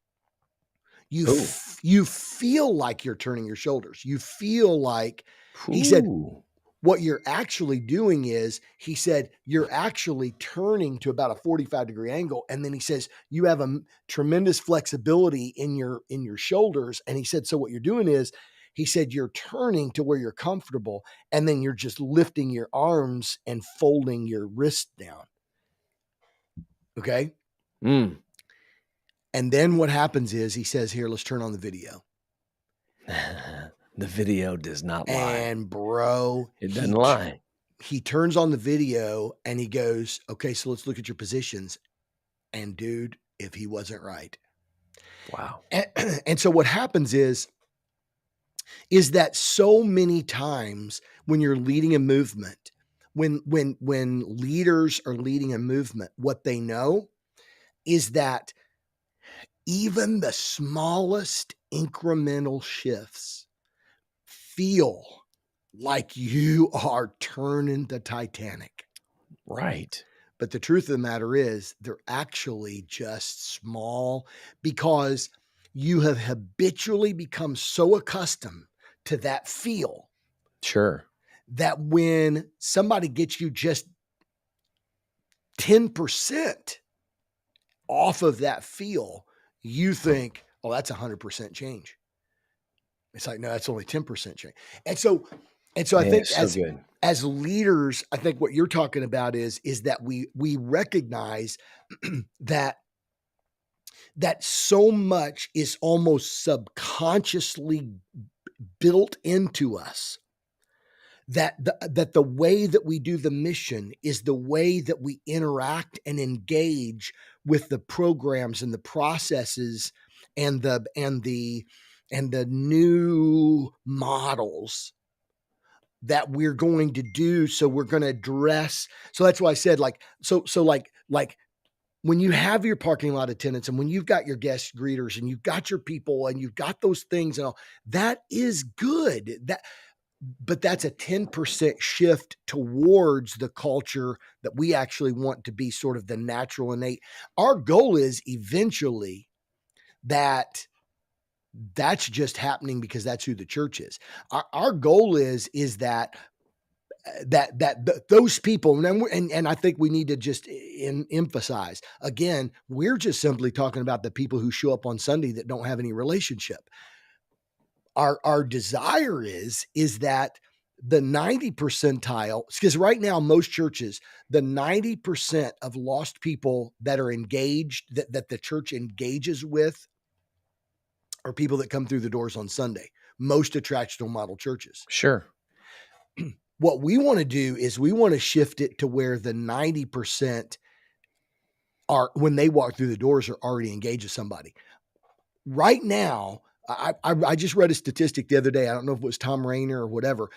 Ooh. You feel like you're turning your shoulders. You feel like he said Ooh. what you're actually doing is, he said, you're actually turning to about a 45-degree angle. And then he says, you have a tremendous flexibility in your shoulders. And he said, so what you're doing is, he said, you're turning to where you're comfortable. And then you're just lifting your arms and folding your wrist down. Okay. Mm. And then what happens is, he says, here, let's turn on the video. The video does not lie. And bro, It doesn't lie. he turns on the video and he goes, okay, so let's look at your positions. And dude, if he wasn't right. Wow. And so what happens is that so many times when you're leading a movement, when leaders are leading a movement, what they know is that even the smallest incremental shifts feel like you are turning the Titanic. Right. But the truth of the matter is, they're actually just small, because you have habitually become so accustomed to that feel Sure. that when somebody gets you just 10% off of that feel, you think, oh, that's 100% change. It's like, no, that's only 10% change. And so I Man, think it's so good. as leaders, I think what you're talking about is that we recognize that so much is almost subconsciously built into us, that the way that we do the mission is the way that we interact and engage with the programs and the processes and the new models that we're going to do. So we're going to address. So that's why I said, like when you have your parking lot attendants and when you've got your guest greeters and you've got your people and you've got those things and all, that is good. But that's a 10% shift towards the culture that we actually want to be sort of the natural innate. Our goal is eventually that that's just happening because that's who the church is. Our goal is that those people, and I think we need to just emphasize again, we're just simply talking about the people who show up on Sunday that don't have any relationship. Our desire is that the 90 percentile, because right now most churches, the 90% of lost people that are engaged, that the church engages with, are people that come through the doors on Sunday. Most attractional model churches. Sure. What we want to do is we want to shift it to where the 90% are, when they walk through the doors, are already engaged with somebody. Right now, I just read a statistic the other day. I don't know if it was Tom Rainer or whatever,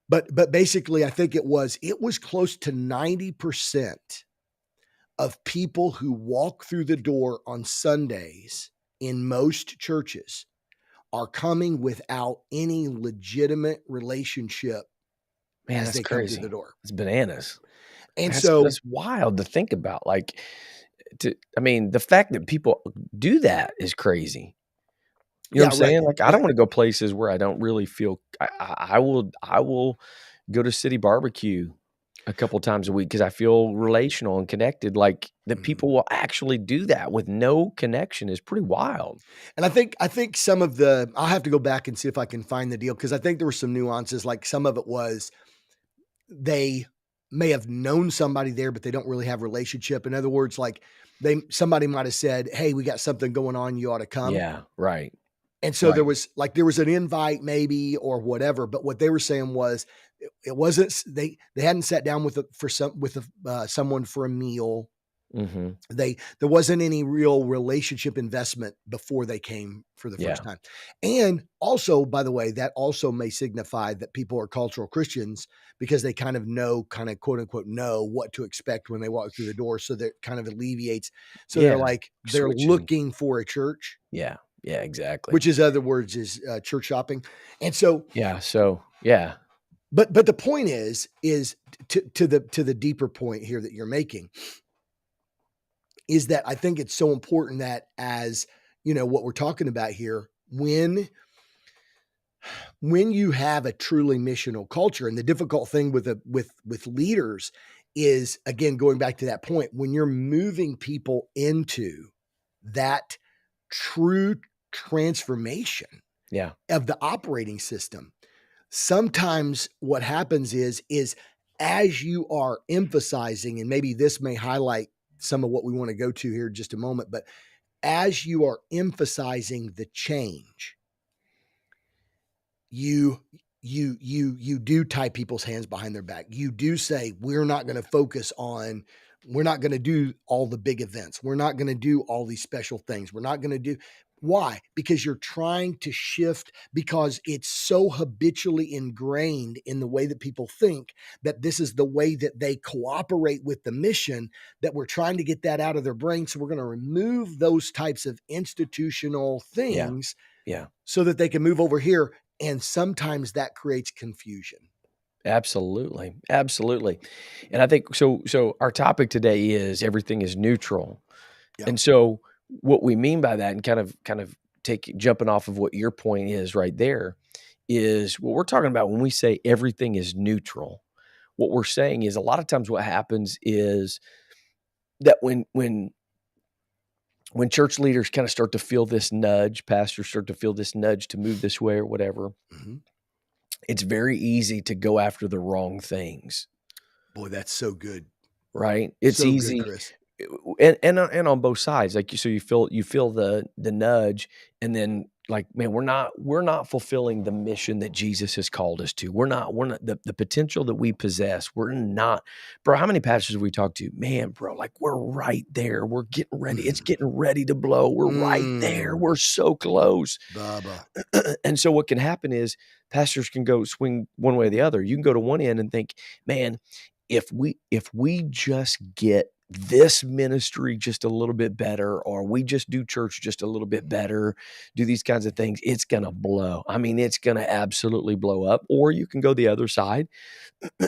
but basically I think it was close to 90% of people who walk through the door on Sundays in most churches are coming without any legitimate relationship. Man, as that's they come through crazy. the door. It's bananas. And That's so, that's wild to think about. Like, I mean, the fact that people do that is crazy. You know what yeah, I'm right. saying? Like, I don't wanna go places where I don't really feel I will go to City Barbecue a couple times a week because I feel relational and connected. Like, that people will actually do that with no connection is pretty wild. And I think some of the, I'll have to go back and see if I can find the deal, because I think there were some nuances. Like some of it was they may have known somebody there, but they don't really have a relationship. In other words, like somebody might have said, "Hey, we got something going on. You ought to come." Yeah, right, And so right. there was an invite maybe or whatever. But what they were saying was it wasn't, they hadn't sat down with someone for a meal. Mhm. There wasn't any real relationship investment before they came for the Yeah. first time. And also, by the way, that also may signify that people are cultural Christians because they kind of know, kind of quote unquote, know what to expect when they walk through the door. So that kind of alleviates. So they're Yeah. like, they're Switching. looking for a church, Yeah. Yeah, exactly. which is other words is church shopping. And so, Yeah, so yeah. but the point is to the deeper point here that you're making is that I think it's so important that as what we're talking about here, when you have a truly missional culture, and the difficult thing with leaders is, again, going back to that point, when you're moving people into that true transformation Yeah. of the operating system, sometimes what happens is as you are emphasizing, and maybe this may highlight some of what we want to go to here in just a moment, but as you are emphasizing the change, you do tie people's hands behind their back. You do say, we're not going to do all the big events. We're not going to do all these special things. We're not going to do. Why? Because you're trying to shift, because it's so habitually ingrained in the way that people think that this is the way that they cooperate with the mission, that we're trying to get that out of their brain. So we're going to remove those types of institutional Yeah. things Yeah. so that they can move over here. And sometimes that creates confusion. Absolutely. Absolutely. And I think so our topic today is everything is neutral. Yeah. And so what we mean by that, and kind of jumping off of what your point is right there, is what we're talking about when we say everything is neutral. What we're saying is a lot of times what happens is that when church leaders kind of start to feel this nudge, pastors start to feel this nudge to move this way or whatever, it's very easy to go after the wrong things. Boy, that's so good. Right? It's So good, easy, Chris. and on both sides, like, so you feel the nudge, and then, like, man, we're not fulfilling the mission that Jesus has called us to. We're not the potential that we possess. We're not, bro. How many pastors have we talked to? Man, bro, like, we're right there. We're getting ready. It's getting ready to blow. We're right there. We're so close. Baba. And so what can happen is pastors can go swing one way or the other. You can go to one end and think, man, if we just get this ministry just a little bit better, or we just do church just a little bit better, do these kinds of things, it's going to blow. I mean, it's going to absolutely blow up. Or you can go the other side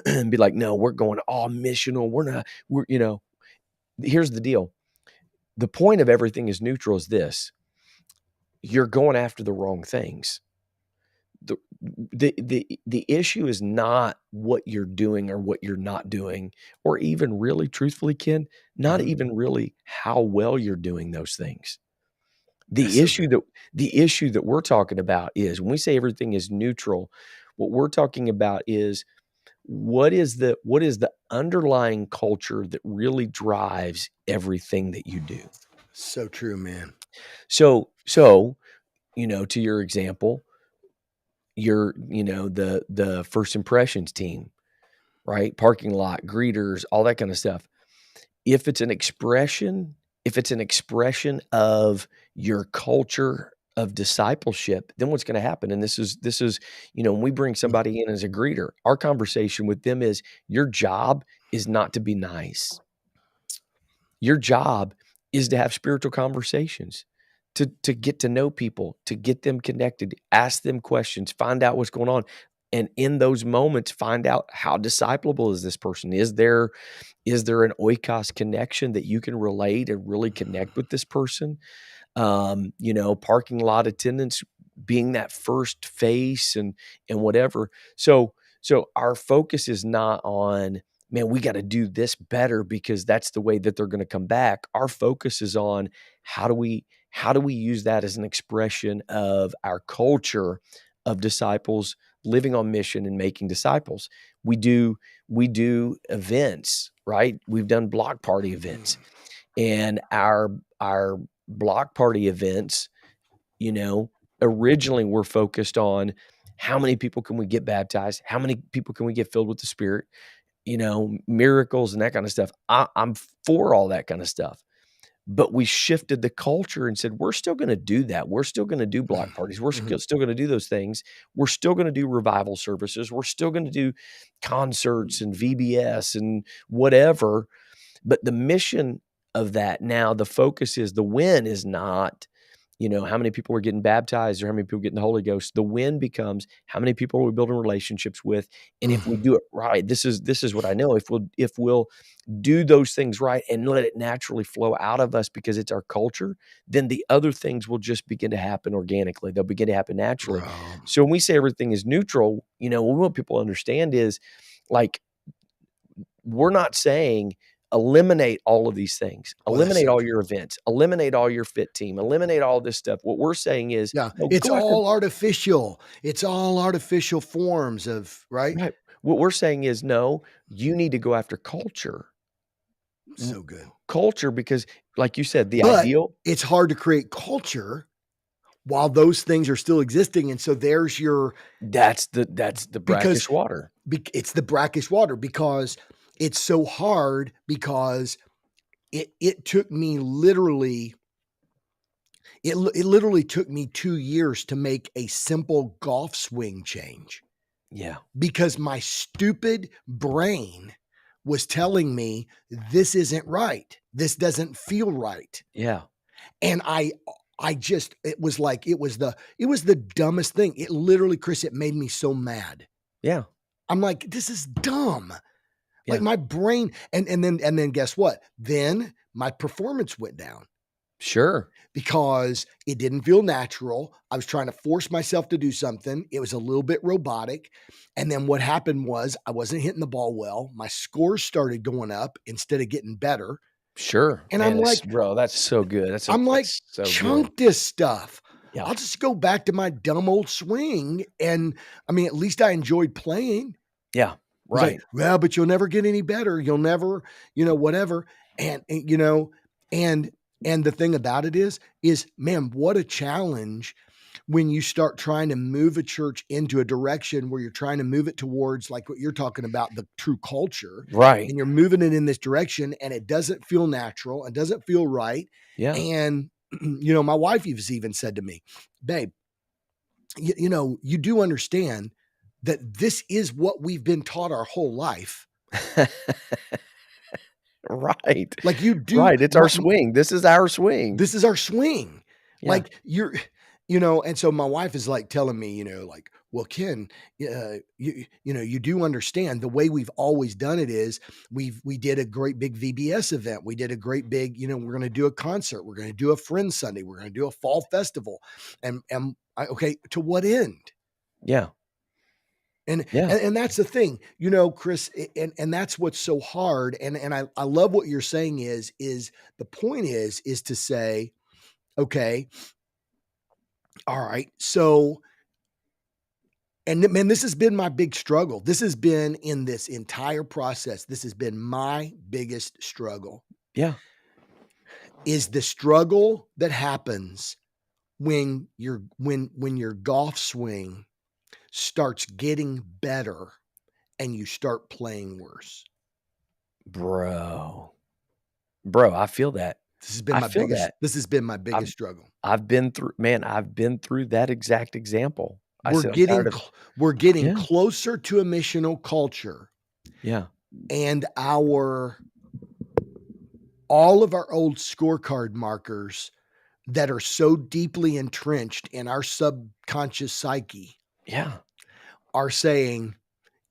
and be like, no, we're going all missional. Here's the deal. The point of everything is neutral is this: you're going after the wrong things. The issue is not what you're doing or what you're not doing, or even really, truthfully, Ken, not even really how well you're doing those things. That's The so issue good. that the issue that we're talking about is, when we say everything is neutral, what we're talking about is what is the underlying culture that really drives everything that you do. So true, man. So, to your example, the first impressions team, right? Parking lot, greeters, all that kind of stuff. If it's an expression of your culture of discipleship, then what's going to happen? And this is, when we bring somebody in as a greeter, our conversation with them is, your job is not to be nice. Your job is to have spiritual conversations, to get to know people, to get them connected, ask them questions, find out what's going on. And in those moments, find out, how disciplable is this person? Is there an oikos connection that you can relate and really connect with this person? Parking lot attendants being that first face, and whatever. So our focus is not on, man, we got to do this better because that's the way that they're going to come back. Our focus is on, how do we use that as an expression of our culture of disciples living on mission and making disciples. We do events, right? We've done block party events, and our block party events, originally were focused on, how many people can we get baptized? How many people can we get filled with the Spirit? Miracles and that kind of stuff. I'm for all that kind of stuff. But we shifted the culture and said, we're still going to do that. We're still going to do block parties. We're still going to do those things. We're still going to do revival services. We're still going to do concerts and VBS and whatever. But the mission of that now, the focus is, the win is not, how many people are getting baptized or how many people getting the Holy Ghost. The win becomes how many people are we building relationships with, and if we Mm. do it right, this is what I know. If we'll do those things right and let it naturally flow out of us because it's our culture, then the other things will just begin to happen organically. They'll begin to happen naturally. Bro. So when we say everything is neutral, what we want people to understand is like we're not saying eliminate all of these things, Boy, that's eliminate so all true. your events, eliminate all your fit team, eliminate all this stuff. What we're saying is, Yeah, no, it's go after all artificial. It's all artificial forms of right? right. What we're saying is, no, you need to go after culture. W- So good. Culture, because like you said, the But ideal, it's hard to create culture while those things are still existing, and so there's your that's the because brackish water. it's the brackish water because it's so hard because it took me literally it literally took me 2 years to make a simple golf swing change Yeah. because my stupid brain was telling me this isn't right. This doesn't feel right. Yeah. And I just it was the dumbest thing. It literally, Chris, it made me so mad. Yeah. I'm like, this is dumb. Like Yeah. my brain and then guess what? Then my performance went down Sure. because it didn't feel natural. I was trying to force myself to do something. It was a little bit robotic. And then what happened was I wasn't hitting the ball well. My scores started going up instead of getting better. Sure. And Man, it's bro, that's so good. I'm like, That's so good. chunk this stuff. Yeah. I'll just go back to my dumb old swing. And I mean, at least I enjoyed playing. Yeah. He's like, Right. well, but you'll never get any better. You'll never, whatever. And and and the thing about it is, man, what a challenge when you start trying to move a church into a direction where you're trying to move it towards like what you're talking about, the true culture, Right. and you're moving it in this direction and it doesn't feel natural and doesn't feel right. Yeah. And my wife has even said to me, babe, you do understand that this is what we've been taught our whole life. Right. Like you do, Right, it's our swing. This is our swing. this is our swing. Yeah. Like you're, and so my wife is like telling me, like, well, Ken, you do understand the way we've always done it is we did a great big VBS event. We did a great big, we're going to do a concert. We're going to do a Friends Sunday. We're going to do a fall festival. Okay, to what end? Yeah. And, Yeah. and that's the thing, Chris, and that's what's so hard. And I love what you're saying is the point is to say, okay, all right, so, and man, this has been my big struggle. This has been in this entire process. This has been my biggest struggle Yeah. is the struggle that happens when your golf swing starts getting better and you start playing worse. Bro. Bro, I feel that. This has been I my feel biggest that. this has been my I've biggest struggle. I've been through man, I've been through that exact example. I We're said, "I'm getting tired of." cl we're getting Yeah. closer to a missional culture, Yeah. and our all of our old scorecard markers that are so deeply entrenched in our subconscious psyche Yeah. are saying,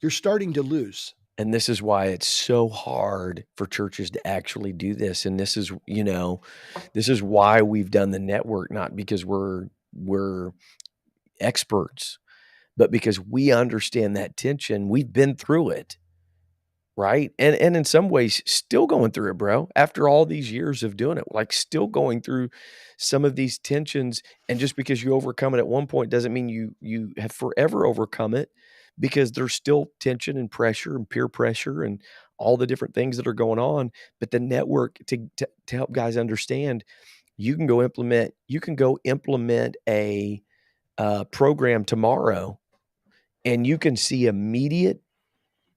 "You're starting to lose." And this is why it's so hard for churches to actually do this, and this is why we've done the network, not because we're experts, but because we understand that tension. We've been through it, right? And in some ways, still going through it, bro. After all these years of doing it, like still going through some of these tensions. And just because you overcome it at one point doesn't mean you have forever overcome it, because there's still tension and pressure and peer pressure and all the different things that are going on. But the network to help guys understand, you can go implement a program tomorrow, and you can see immediate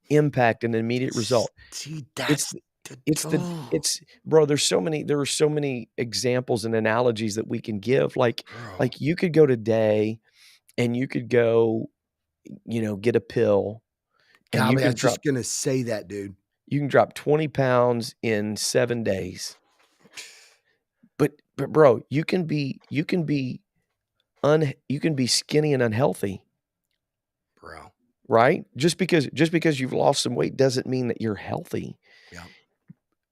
impact and immediate result. See, It's that's the it's the oh, it's bro, there are so many examples and analogies that we can give. bro. You could go today and you could go, get a pill, and Golly, I was just gonna say that, dude. you can drop 20 pounds in 7 days. But But bro, you can be skinny and unhealthy, bro. right? Just because you've lost some weight doesn't mean that you're healthy. Yeah.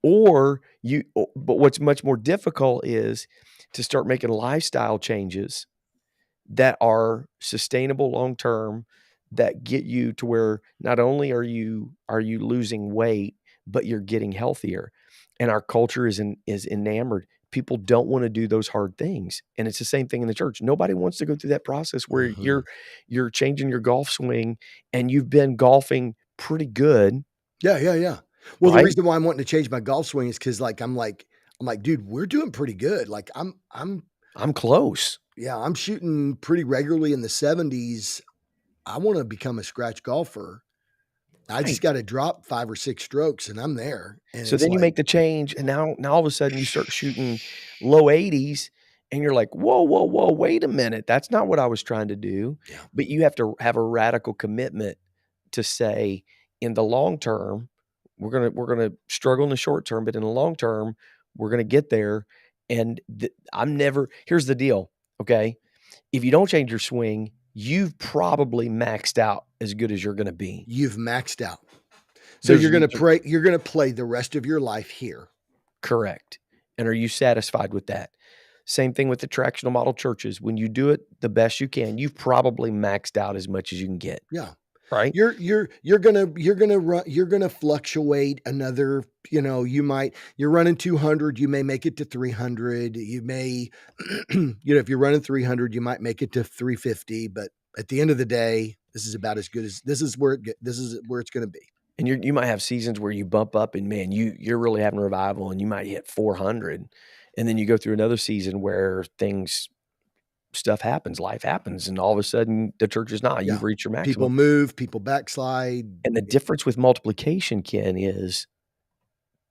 But what's much more difficult is to start making lifestyle changes that are sustainable long term, that get you to where not only are you losing weight, but you're getting healthier. And our culture is enamored. People don't want to do those hard things. And it's the same thing in the church. Nobody wants to go through that process where Hmm. you're changing your golf swing and you've been golfing pretty good, Yeah, yeah, yeah. Well, the right? reason why I'm wanting to change my golf swing is because I'm like, dude, we're doing pretty good. Like I'm close. yeah, I'm shooting pretty regularly in the 70s. I want to become a scratch golfer. I just Right. got to drop 5 or 6 strokes and I'm there. And So it's then you like, make the change, and now all of a sudden you start shooting low 80s, and you're like, "Whoa, whoa, whoa, wait a minute, that's not what I was trying to do." yeah, But you have to have a radical commitment to say, in the long term, we're gonna struggle in the short term, but in the long term, we're gonna get there. And I'm never. Here's the deal, okay? If you don't change your swing, you've probably maxed out as good as you're gonna be. you've maxed out. So There's you're going to play the rest of your life here. Correct. And are you satisfied with that? Same thing with the tractional model churches. When you do it the best you can, you've probably maxed out as much as you can get, Yeah. right? You're gonna fluctuate another, you're running 200, you may make it to 300. You may, if you're running 300, you might make it to 350. But at the end of the day, this is about as good as this is where it's gonna be. And you might have seasons where you bump up and man, you're really having a revival and you might hit 400. And then you go through another season where stuff happens, life happens, and all of a sudden the church is not. Yeah. You've reached your People maximum. move, people backslide. And the difference with multiplication, Ken, is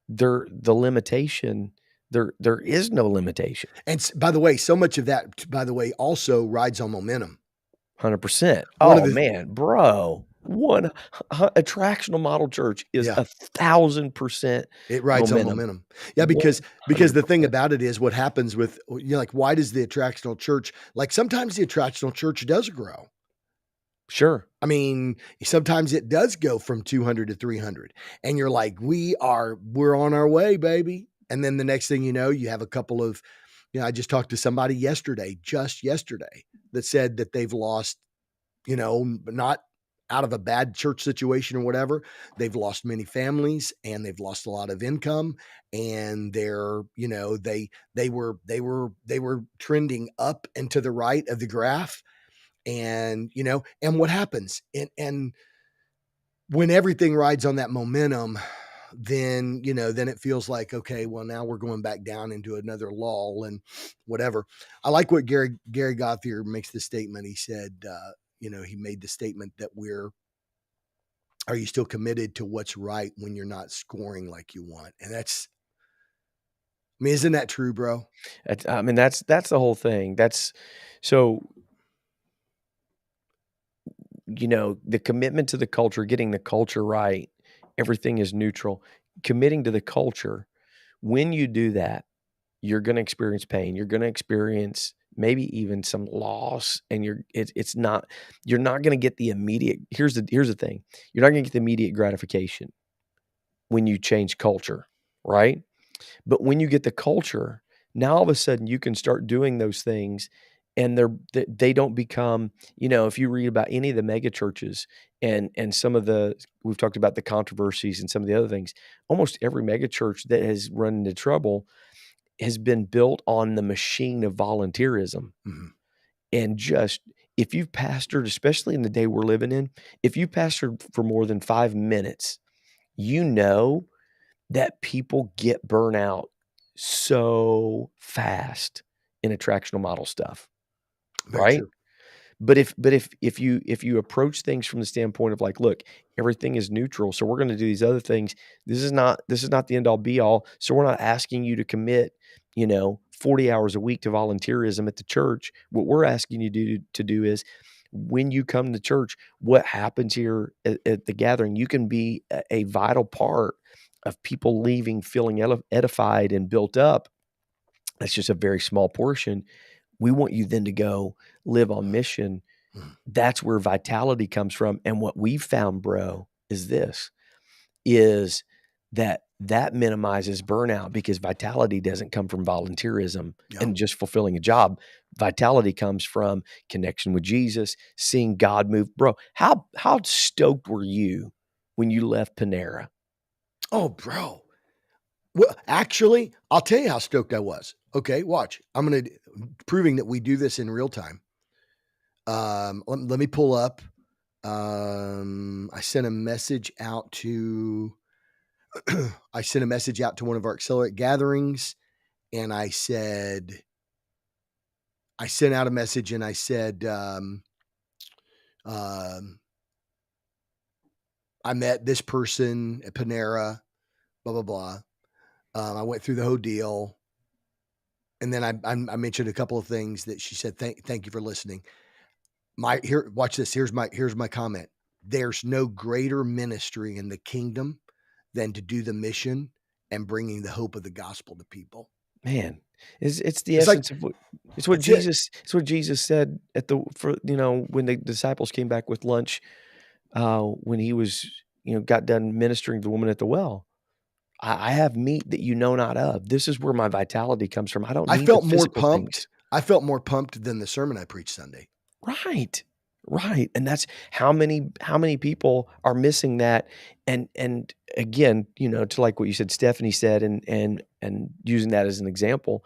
the limitation. There is no limitation. And by the way, so much of that, by the way, also rides on momentum. 100%. One of Oh, the, man, bro, one attractional model church is yeah, 1,000% it rides on momentum. momentum. Yeah, because the thing 100%. about it is what happens with, like, why does the attractional church, like, sometimes the attractional church does grow. Sure. I mean, sometimes it does go from 200 to 300 and you're like, we're on our way, baby. And then the next thing you know, you have a couple of, I just talked to somebody just yesterday, that said that they've lost, not out of a bad church situation or whatever. They've lost many families and they've lost a lot of income. And they were trending up and to the right of the graph. And what happens? And when everything rides on that momentum, then it feels like, okay, well, now we're going back down into another lull and whatever. I like what Gary Gothier makes the statement. He said, he made the statement that are you still committed to what's right when you're not scoring like you want? And I mean, isn't that true, bro? I mean, that's the whole thing. So, the commitment to the culture, getting the culture right, everything is neutral. Committing to the culture, when you do that, you're gonna experience pain. You're gonna experience maybe even some loss, and you're not gonna get the immediate. Here's the thing. You're not gonna get the immediate gratification when you change culture, right? But when you get the culture, now all of a sudden you can start doing those things and they don't become, if you read about any of the mega churches and some of we've talked about the controversies and some of the other things, almost every mega church that has run into trouble has been built on the machine of volunteerism. Mhm. And just if you've pastored, especially in the day we're living in, if you pastored for more than 5 minutes, you know that people get burnout so fast in attractional model stuff, Very right? true. But if you approach things from the standpoint of like, look, everything is neutral, so we're gonna do these other things. This is not the end all be all. So we're not asking you to commit, 40 hours a week to volunteerism at the church. What we're asking you to do is when you come to church, what happens here at the gathering, you can be a vital part of people leaving feeling edified and built up That's just a very small portion. We want you then to go live on mission. Mm. That's where vitality comes from. And what we've found, bro, is this, is that minimizes burnout because vitality doesn't come from volunteerism Yeah. and just fulfilling a job. Vitality comes from connection with Jesus, seeing God move. Bro, how stoked were you when you left Panera? Oh, bro. Well, actually, I'll tell you how stoked I was. Okay, watch. I'm gonna proving that we do this in real time. Let me pull up. I sent a message out to I sent a message out to one of our Accelerate gatherings, and I sent out a message and I said, um, I met this person at Panera, blah blah blah. I went through the whole deal, and then I mentioned a couple of things that she said. Thank you for listening. Watch this. Here's my comment. There's no greater ministry in the kingdom than to do the mission and bringing the hope of the gospel to people. Man, it's the It's like essence of what it's what that's it. Jesus said at the for when the disciples came back with lunch, when he was, got done ministering to the woman at the well. I have meat that you know not of. This is where my vitality comes from. I don't I need the felt more physical things. pumped. I felt more pumped than the sermon I preached Sunday. Right. Right. And that's how many people are missing that. And again, to like what you said, Stephanie said, and using that as an example,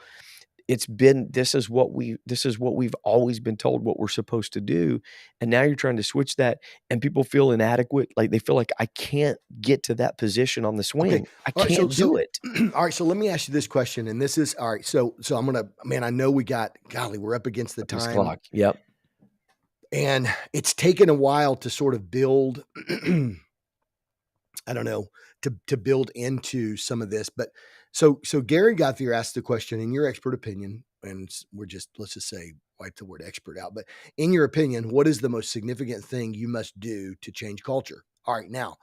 this is what we've always been told what we're supposed to do. And now you're trying to switch that and people feel inadequate. Like they feel like I can't get to that position on the Okay. swing. I All right. So can't so do it. all right. So let me ask you this question. And this is all right. So I'm gonna man, I know we got golly, we're up against the Up against the time. clock. Yep. And it's taken a while to sort of build, I don't know, to build into some of this. But so Gary Gothier asked the question, in your expert opinion, and let's just say wipe the word expert out, but in your opinion, what is the most significant thing you must do to change culture? All right, now,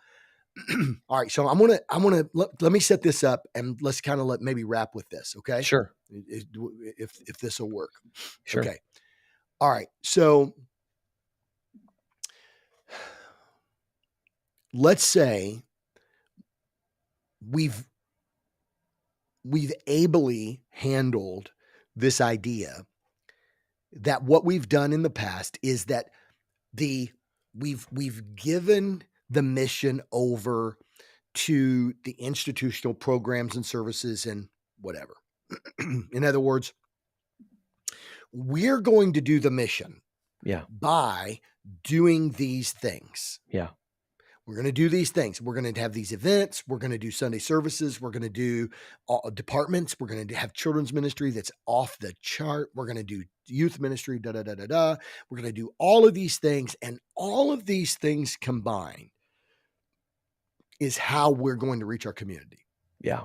all right. So let me set this up and let's kind of maybe wrap with this, okay? Sure. If this will work. Sure. Okay. All right. So let's say we've ably handled this idea that what we've done in the past is that the we've given the mission over to the institutional programs and services and whatever. In other words, we're going to do the mission Yeah. by doing these things. Yeah. We're going to do these things. We're going to have these events. We're going to do Sunday services. We're going to do departments. We're going to have children's ministry that's off the chart. We're going to do youth ministry, da da da da da. We're going to do all of these things. And all of these things combined is how we're going to reach our community. Yeah.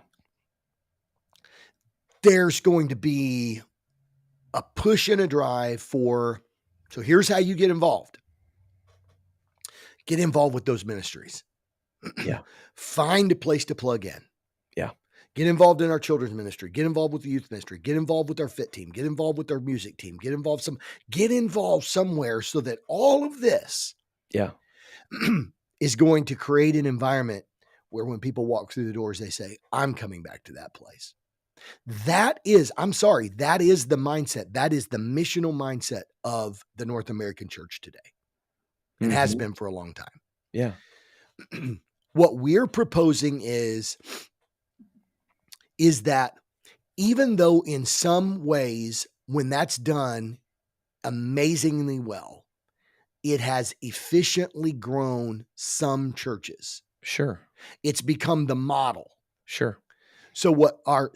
There's going to be a push and a drive for, so here's how you get involved. Get involved with those ministries. Yeah. Find a place to plug in. Yeah. Get involved in our children's ministry. Get involved with the youth ministry. Get involved with our fit team. Get involved with our music team. Get involved somewhere so that all of this Yeah. is going to create an environment where when people walk through the doors, they say, I'm coming back to that place. That is the mindset. That is the missional mindset of the North American church today. And has been for a long time. Yeah. What we're proposing is that even though in some ways, when that's done amazingly well, it has efficiently grown some churches. Sure. It's become the model. Sure. So what our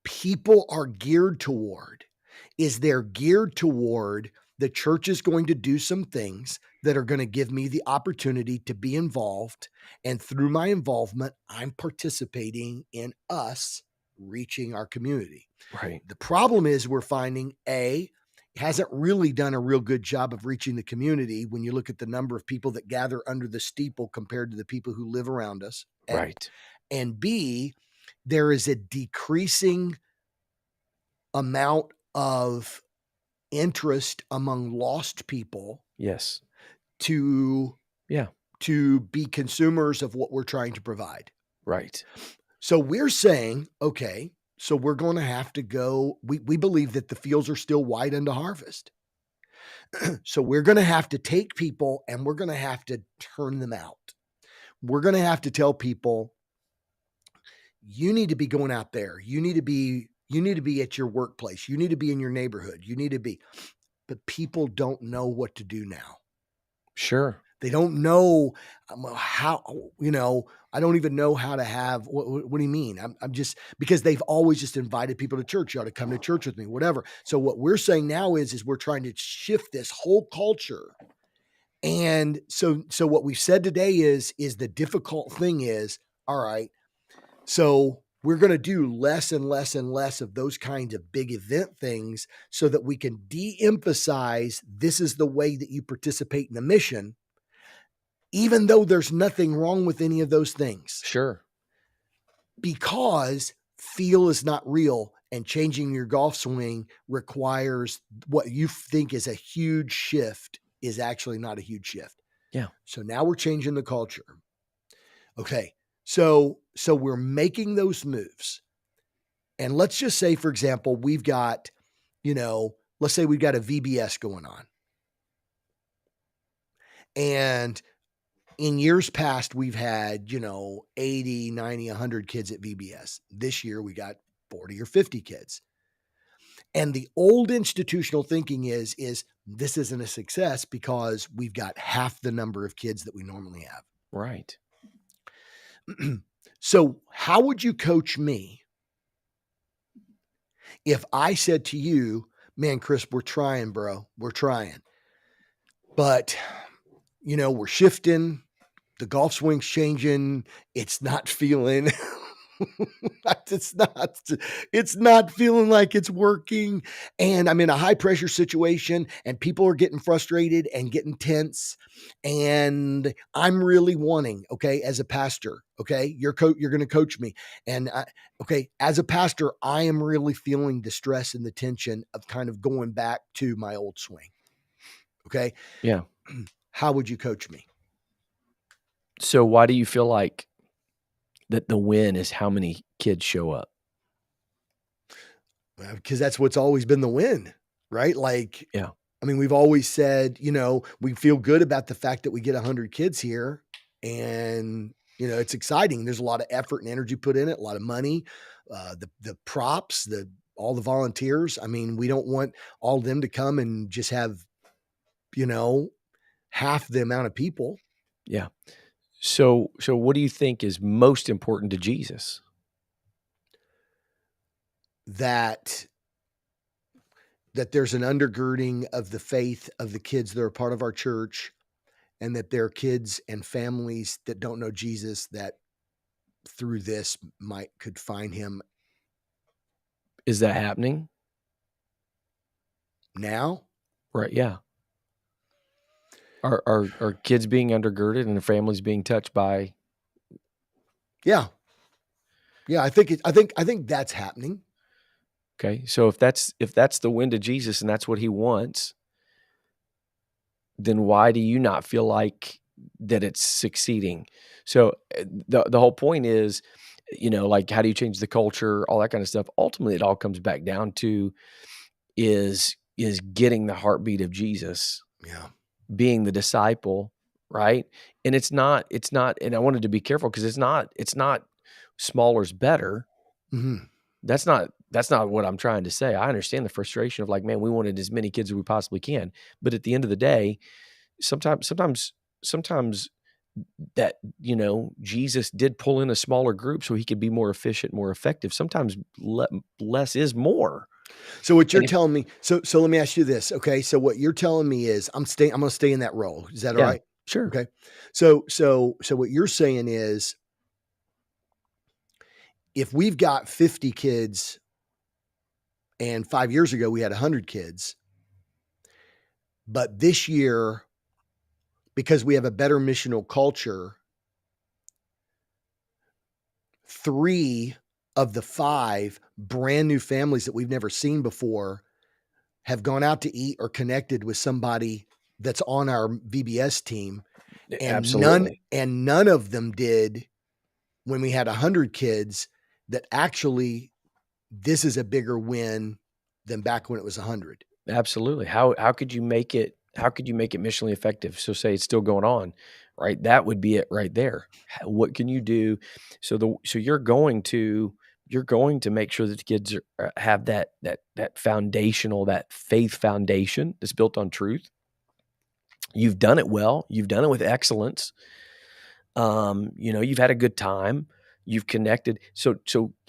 people are geared toward is they're geared toward the church is going to do some things that are going to give me the opportunity to be involved. And through my involvement, I'm participating in us reaching our community. Right. The problem is we're finding hasn't really done a real good job of reaching the community when you look at the number of people that gather under the steeple compared to the people who live around us. Right. And B, there is a decreasing amount of interest among lost people Yes. to Yeah. to be consumers of what we're trying to provide. Right. So we're saying, okay, so we're going to have to go. We believe that the fields are still white unto harvest. So we're going to have to take people and we're going to have to turn them out. We're going to have to tell people, you need to be going out there. You need to be at your workplace. You need to be in your neighborhood. You need to be, but people don't know what to do now. Sure. They don't know how, I don't even know how to have, what do you mean? I'm just, because they've always just invited people to church. You ought to come to church with me, whatever. So what we're saying now is we're trying to shift this whole culture. And so what we've said today is the difficult thing is, all right, so we're going to do less and less and less of those kinds of big event things so that we can de-emphasize this is the way that you participate in the mission, even though there's nothing wrong with any of those things, Sure. because feel is not real, and changing your golf swing requires what you think is a huge shift is actually not a huge shift. Yeah. So now we're changing the culture. Okay. So we're making those moves. And let's just say, for example, we've got, let's say we've got a VBS going on. And in years past, we've had, 80, 90, 100 kids at VBS. This year, we got 40 or 50 kids. And the old institutional thinking is this isn't a success because we've got half the number of kids that we normally have. Right. So how would you coach me if I said to you, man, Chris, we're trying, bro, we're trying, but we're shifting, the golf swing's changing, it's not feeling, it's not feeling like it's working. And I'm in a high pressure situation and people are getting frustrated and getting tense. And I'm really wanting, okay, as a pastor, okay, you're going to coach me. And okay, as a pastor, I am really feeling the stress and the tension of kind of going back to my old swing. Okay. Yeah. How would you coach me? So why do you feel like that the win is how many kids show up? Because that's what's always been the win, right? Like, Yeah. I mean, we've always said, we feel good about the fact that we get 100 kids here, and it's exciting. There's a lot of effort and energy put in it, a lot of money, the props, all the volunteers. I mean, we don't want all of them to come and just have, half the amount of people. Yeah. So what do you think is most important to Jesus? That there's an undergirding of the faith of the kids that are part of our church, and that there are kids and families that don't know Jesus that through this could find him Is that happening? now. Right. Yeah. Are kids being undergirded and the families being touched by? Yeah. Yeah. I think that's happening. Okay. So if that's the win to Jesus and that's what he wants, then why do you not feel like that it's succeeding? So the whole point is, like, how do you change the culture, all that kind of stuff? Ultimately, it all comes back down to is getting the heartbeat of Jesus, Yeah. being the disciple, right? And it's not, and I wanted to be careful because it's not smaller's better. Mm-hmm. That's not what I'm trying to say. I understand the frustration of like, man, we wanted as many kids as we possibly can. But at the end of the day, sometimes that, Jesus did pull in a smaller group so he could be more efficient, more effective. Sometimes less is more. So what you're And if, telling me, so let me ask you this. Okay. So what you're telling me is I'm going to stay in that role. Is that all yeah, right? sure. Okay. So what you're saying is if we've got 50 kids and 5 years ago we had 100 kids, but this year, because we have a better missional culture, 3 of the 5 brand new families that we've never seen before have gone out to eat or connected with somebody that's on our VBS team, and Absolutely. none of them did when we had 100 kids. That actually, this is a bigger win than back when it was 100. Absolutely. How could you make it missionally effective? So say it's still going on, right? That would be it right there. What can you do? So you're going to make sure that the kids have that foundational, that faith foundation that's built on truth. You've done it well. You've done it with excellence. You've had a good time, you've connected. So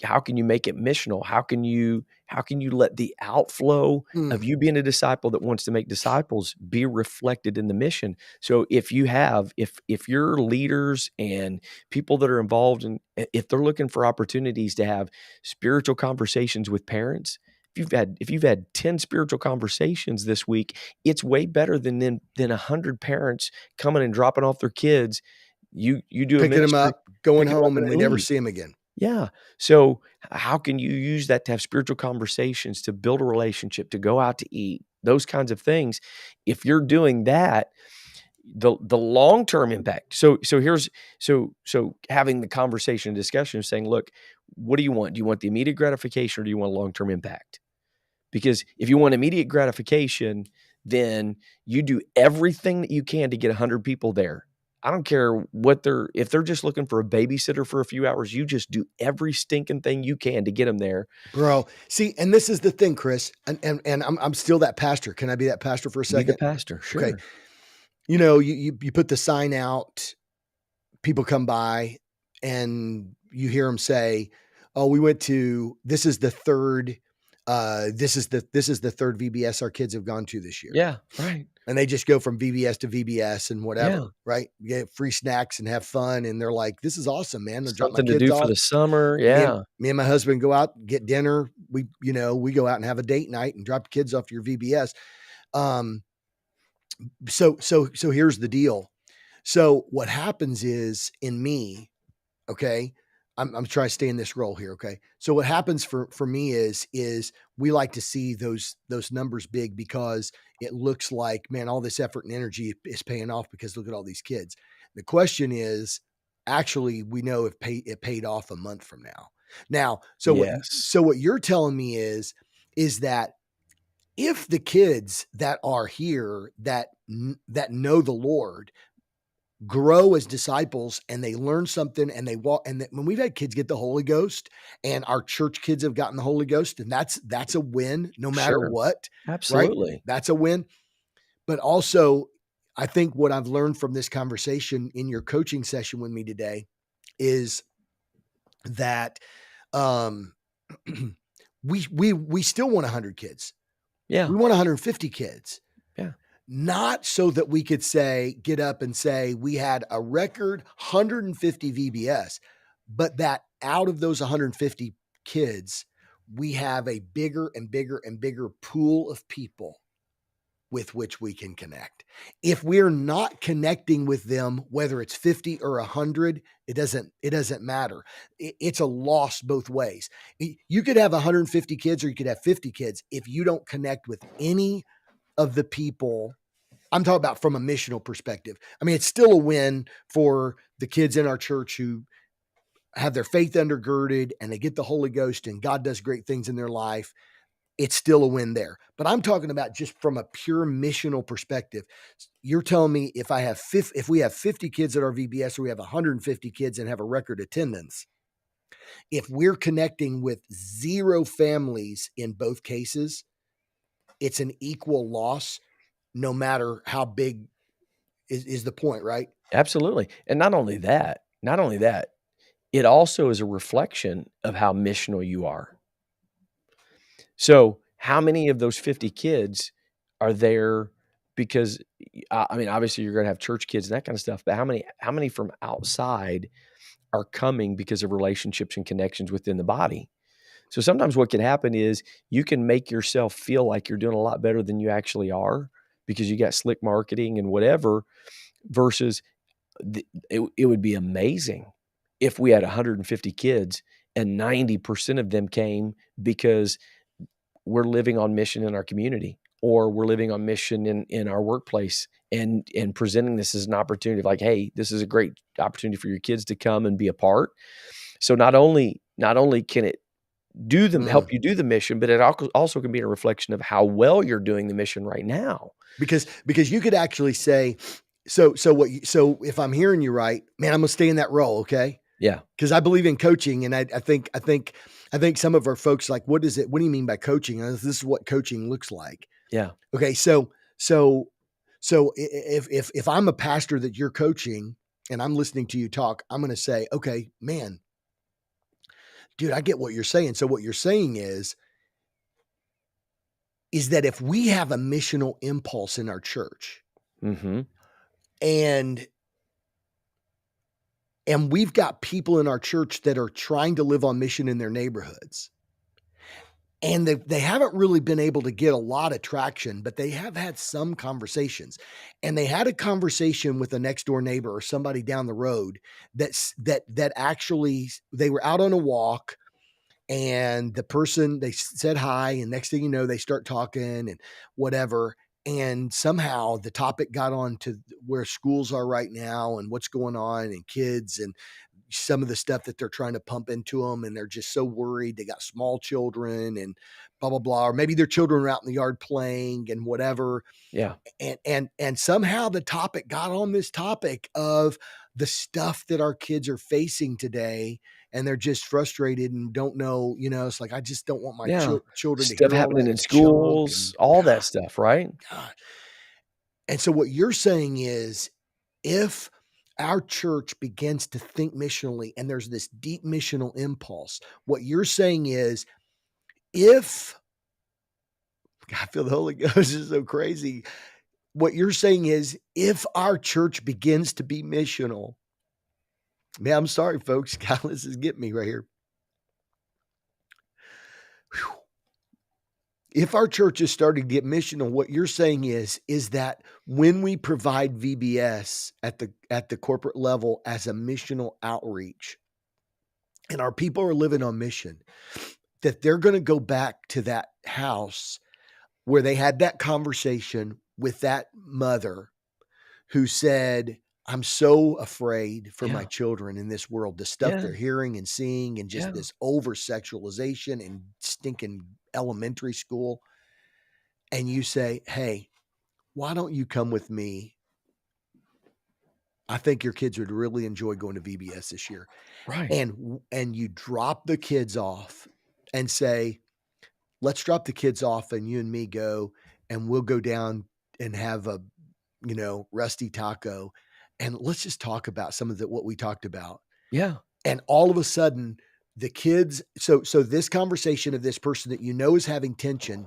how can you make it missional? How can you let the outflow Mm. of you being a disciple that wants to make disciples be reflected in the mission? So if your leaders and people that are involved in, if they're looking for opportunities to have spiritual conversations with parents, if you've had 10 spiritual conversations this week, it's way better than 100 parents coming and dropping off their kids. You do a Picking them ministry, up, going pick them up, home, and and we they never leave. see them again. Yeah. So how can you use that to have spiritual conversations, to build a relationship, to go out to eat, those kinds of things? If you're doing that, the long-term impact. So having the conversation and discussion of saying, look, what do you want? Do you want the immediate gratification or do you want long-term impact? Because if you want immediate gratification, then you do everything that you can to get 100 people there. I don't care if they're just looking for a babysitter for a few hours, you just do every stinking thing you can to get them there. Bro, see, and this is the thing, Chris, and I'm still that pastor. Can I be that pastor for a Be the second? pastor, Okay. sure. You put the sign out, people come by, and you hear them say, "Oh, we went to this is the third this is the third VBS our kids have gone to this year." Yeah, right. And they just go from VBS to VBS and Yeah. whatever, right? You get free snacks and have fun, and they're like, "This is awesome, man. I drop my Something to kids do for off." the summer. Me and Yeah. me and my husband go out, get dinner. We go out and have a date night and drop the kids off to your VBS. Um, so here's the deal. So what happens is in me, okay, I'm trying to stay in this role here. Okay. So what happens for me is we like to see those numbers big because it looks like, man, all this effort and energy is paying off because look at all these kids. The question is, actually, we know if it paid off a month from now. Now, Yes. so what you're telling me is that if the kids that are here that know the Lord grow as disciples and they learn something and they walk, and when we've had kids get the Holy Ghost, and our church kids have gotten the Holy Ghost, and that's a win no matter Sure. what, right? Absolutely. That's a win. But also, I think what I've learned from this conversation in your coaching session with me today is that um we still want 100 kids. Yeah. We want 150 kids. Yeah. Not so that we could get up and say we had a record 150 VBS, but that out of those 150 kids, we have a bigger and bigger and bigger pool of people with which we can connect. If we're not connecting with them, whether it's 50 or 100, it doesn't matter. It's a loss both ways. You could have 150 kids or you could have 50 kids. If you don't connect with any of the people, I'm talking about from a missional perspective. I mean, it's still a win for the kids in our church who have their faith undergirded and they get the Holy Ghost and God does great things in their life. It's still a win there. But I'm talking about just from a pure missional perspective. You're telling me if we have 50 kids at our VBS or we have 150 kids and have a record attendance, if we're connecting with 0 families in both cases, it's an equal loss no matter how big is the point, right? Absolutely. And not only that, it also is a reflection of how missional you are. So, how many of those 50 kids are there because I mean, obviously you're gonna have church kids and that kind of stuff, but how many from outside are coming because of relationships and connections within the body? So sometimes what can happen is you can make yourself feel like you're doing a lot better than you actually are because you got slick marketing and whatever versus it would be amazing if we had 150 kids and 90% of them came because we're living on mission in our community, or we're living on mission in our workplace, and presenting this as an opportunity of like, hey, this is a great opportunity for your kids to come and be a part. So not only can it help Mm. you do the mission, but it also can be a reflection of how well you're doing the mission right now. Because you could actually say, so if I'm hearing you right, man, I'm gonna stay in that role, okay? Yeah. Because I believe in coaching, and I think some of our folks like, what is it? What do you mean by coaching? This is what coaching looks like. Yeah. Okay, so if I'm a pastor that you're coaching and I'm listening to you talk, I'm going to say, okay, man, dude, I get what you're saying. So what you're saying is that if we have a missional impulse in our church, Mm-hmm. and we've got people in our church that are trying to live on mission in their neighborhoods, and they haven't really been able to get a lot of traction, but they have had some conversations. And they had a conversation with a next door neighbor or somebody down the road that actually, they were out on a walk, and the person, they said hi, and next thing you know, they start talking and whatever. And somehow the topic got on to where schools are right now and what's going on, and kids, and some of the stuff that they're trying to pump into them. And they're just so worried. They got small children and blah, blah, blah. Or maybe their children are out in the yard playing and whatever. Yeah. And somehow the topic got on this topic of the stuff that our kids are facing today. And they're just frustrated and don't know, it's like, I just don't want my Yeah. children to Stuff hear all happening that in junk. schools, And all that stuff, right? God. And so what you're saying is, if our church begins to think missionally and there's this deep missional impulse, what you're saying is, if I feel the Holy Ghost is so crazy, what you're saying is, if our church begins to be missional, man, I'm sorry, folks, God, this is getting me right here. Whew. If our church is starting to get missional, what you're saying is that when we provide VBS at the corporate level as a missional outreach, and our people are living on mission, that they're going to go back to that house where they had that conversation with that mother who said, I'm so afraid for my Yeah. children in this world, the stuff Yeah. they're hearing and seeing, and just Yeah. this over sexualization in stinking elementary school. And you say, hey, why don't you come with me? I think your kids would really enjoy going to VBS this year. Right. And you drop the kids off and say, let's drop the kids off and you and me go, and we'll go down and have a, rusty taco. And let's just talk about some of what we talked about. Yeah. And all of a sudden the kids, so this conversation of this person that is having tension,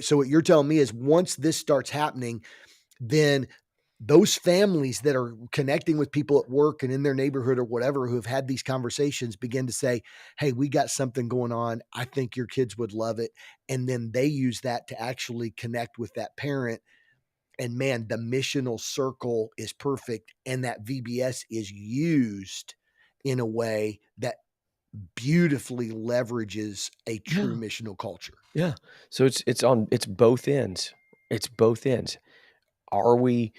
so what you're telling me is, once this starts happening, then those families that are connecting with people at work and in their neighborhood or whatever, who have had these conversations, begin to say, hey, we got something going on. I think your kids would love it. And then they use that to actually connect with that parent. And man, the missional circle is perfect. And that VBS is used in a way that beautifully leverages a true Yeah. missional culture. Yeah. So it's both ends. It's both ends. Are we,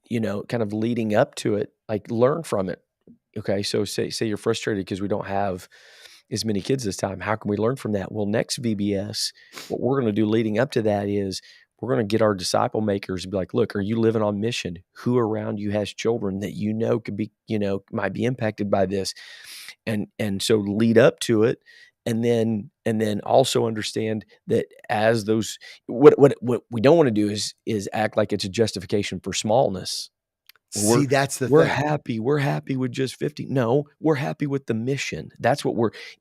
kind of leading up to it, like learn from it. Okay. So say you're frustrated because we don't have as many kids this time. How can we learn from that? Well, next VBS, what we're going to do leading up to that is we're going to get our disciple makers and be like, look, are you living on mission? Who around you has children that could be, might be impacted by this? And so lead up to it. And then also understand that as those, what we don't want to do is act like it's a justification for smallness. See, that's the We're thing. happy. We're happy with just 50. No, we're happy with the mission. That's what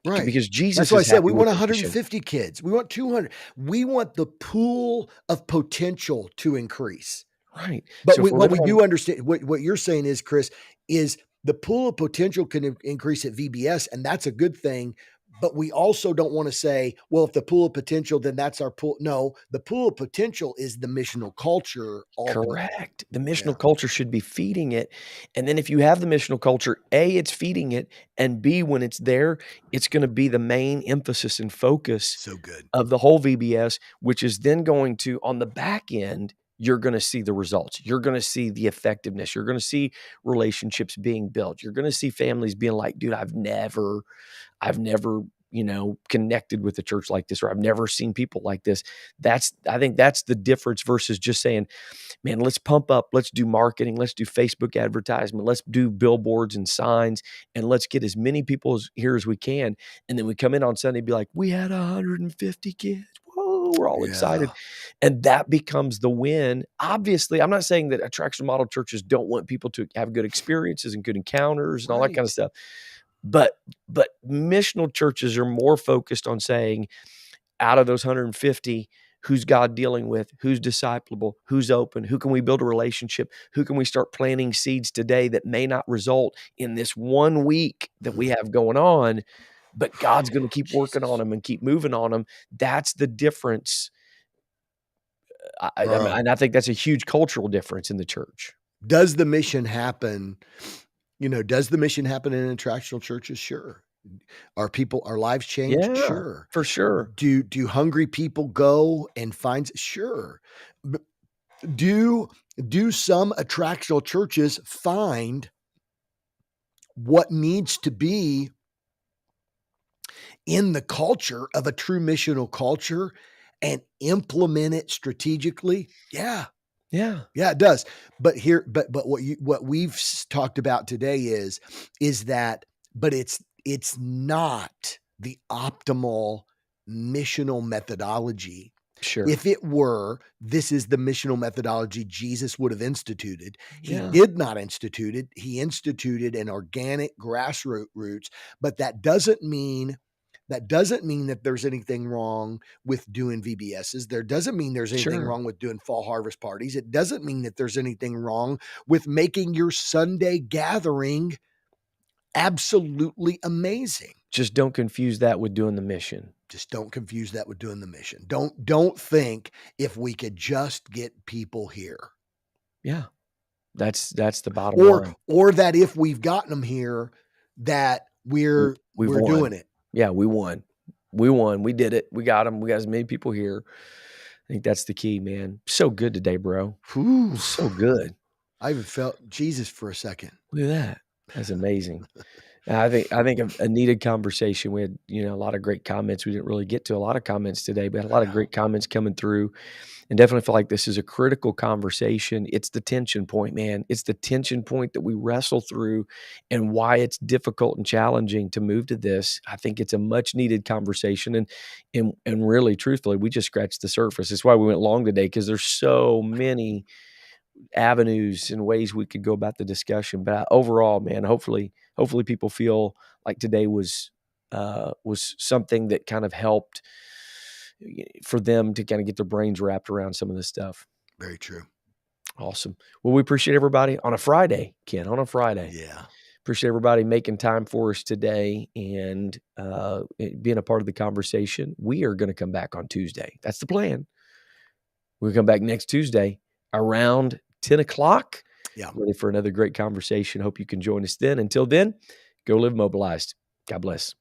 Right. because Jesus That's why I is said happy we want with the mission. 150 kids. We want 200. We want the pool of potential to increase. Right. But So if we're what living we on do understand, what you're saying is, Chris, is the pool of potential can increase at VBS, and that's a good thing. but we also don't want to say, well, if the pool of potential, then that's our pool. No, the pool of potential is the missional culture ultimately. Correct. The Yeah. missional culture should be feeding it, and then if you have the missional culture, A, it's feeding it, and B, when it's there, it's gonna be the main emphasis and focus So good. of the whole VBS, which is then going to on the back end, you're gonna see the results. You're gonna see the effectiveness. You're gonna see relationships being built. You're gonna see families being like, "Dude, I've never, connected with a church like this, or I've never seen people like this." I think that's the difference versus just saying, "Man, let's pump up, let's do marketing, let's do Facebook advertisement, let's do billboards and signs, and let's get as many people here as we can." And then we come in on Sunday and be like, "We had 150 kids. Whoa, we're all Yeah. excited." And that becomes the win. Obviously, I'm not saying that attraction model churches don't want people to have good experiences and good encounters and all that kind of Right. stuff. But missional churches are more focused on saying, out of those 150, who's God dealing with? Who's disciplable? Who's open? Who can we build a relationship? Who can we start planting seeds today that may not result in this 1 week that we Mhm. have going on, but God's gonna keep working on Jesus. them and keep moving on them. That's the difference. I mean, Bro, and I think that's a huge cultural difference in the church. does the mission happen? Does the mission happen in attractional churches? Sure. Are lives changed? Yeah, Sure. for sure. Do hungry people go and find? Sure. B- Do do some attractional churches find what needs to be in the culture of a true missional culture and implement it strategically? Yeah. Yeah, Yeah, it does. But what we've talked about today is that, but it's not the optimal missional methodology. sure. If it were, this is the missional methodology Jesus would have instituted. He Yeah, did not institute it. He instituted an organic grassroots, but that doesn't mean that there's anything wrong with doing VBSs. There doesn't mean there's anything sure. wrong with doing fall harvest parties. It doesn't mean that there's anything wrong with making your Sunday gathering absolutely amazing. Just don't confuse that with doing the mission. Just don't confuse that with doing the mission. Don't think if we could just get people here, Yeah. That's the bottom or line. or that if we've gotten them here, that W we're we've we're won. doing it. Yeah, we won. We won. We did it. We got them. We got as many people here. I think that's the key, man. So good today, bro. It Whew. was so good. I even felt Jesus for a second. Look at that. That's amazing. And I think a needed conversation. We had, a lot of great comments. We didn't really get to a lot of comments today, but had a I lot of know. great comments coming through. And definitely feel like this is a critical conversation. It's the tension point, man. It's the tension point that we wrestle through and why it's difficult and challenging to move to this. I think it's a much needed conversation. And really, truthfully, we just scratched the surface. That's why we went long today, because there's so many avenues and ways we could go about the discussion. But overall, man, hopefully people feel like today was something that kind of helped for them to kind of get their brains wrapped around some of this stuff. Very true. Awesome. Well, we appreciate everybody on a Friday, Ken, on a Friday. Yeah. Appreciate everybody making time for us today and being a part of the conversation. We are going to come back on Tuesday. That's the plan. We'll come back next Tuesday around 10 o'clock. Yeah. Ready for another great conversation. Hope you can join us then. Until then, go live mobilized. God bless.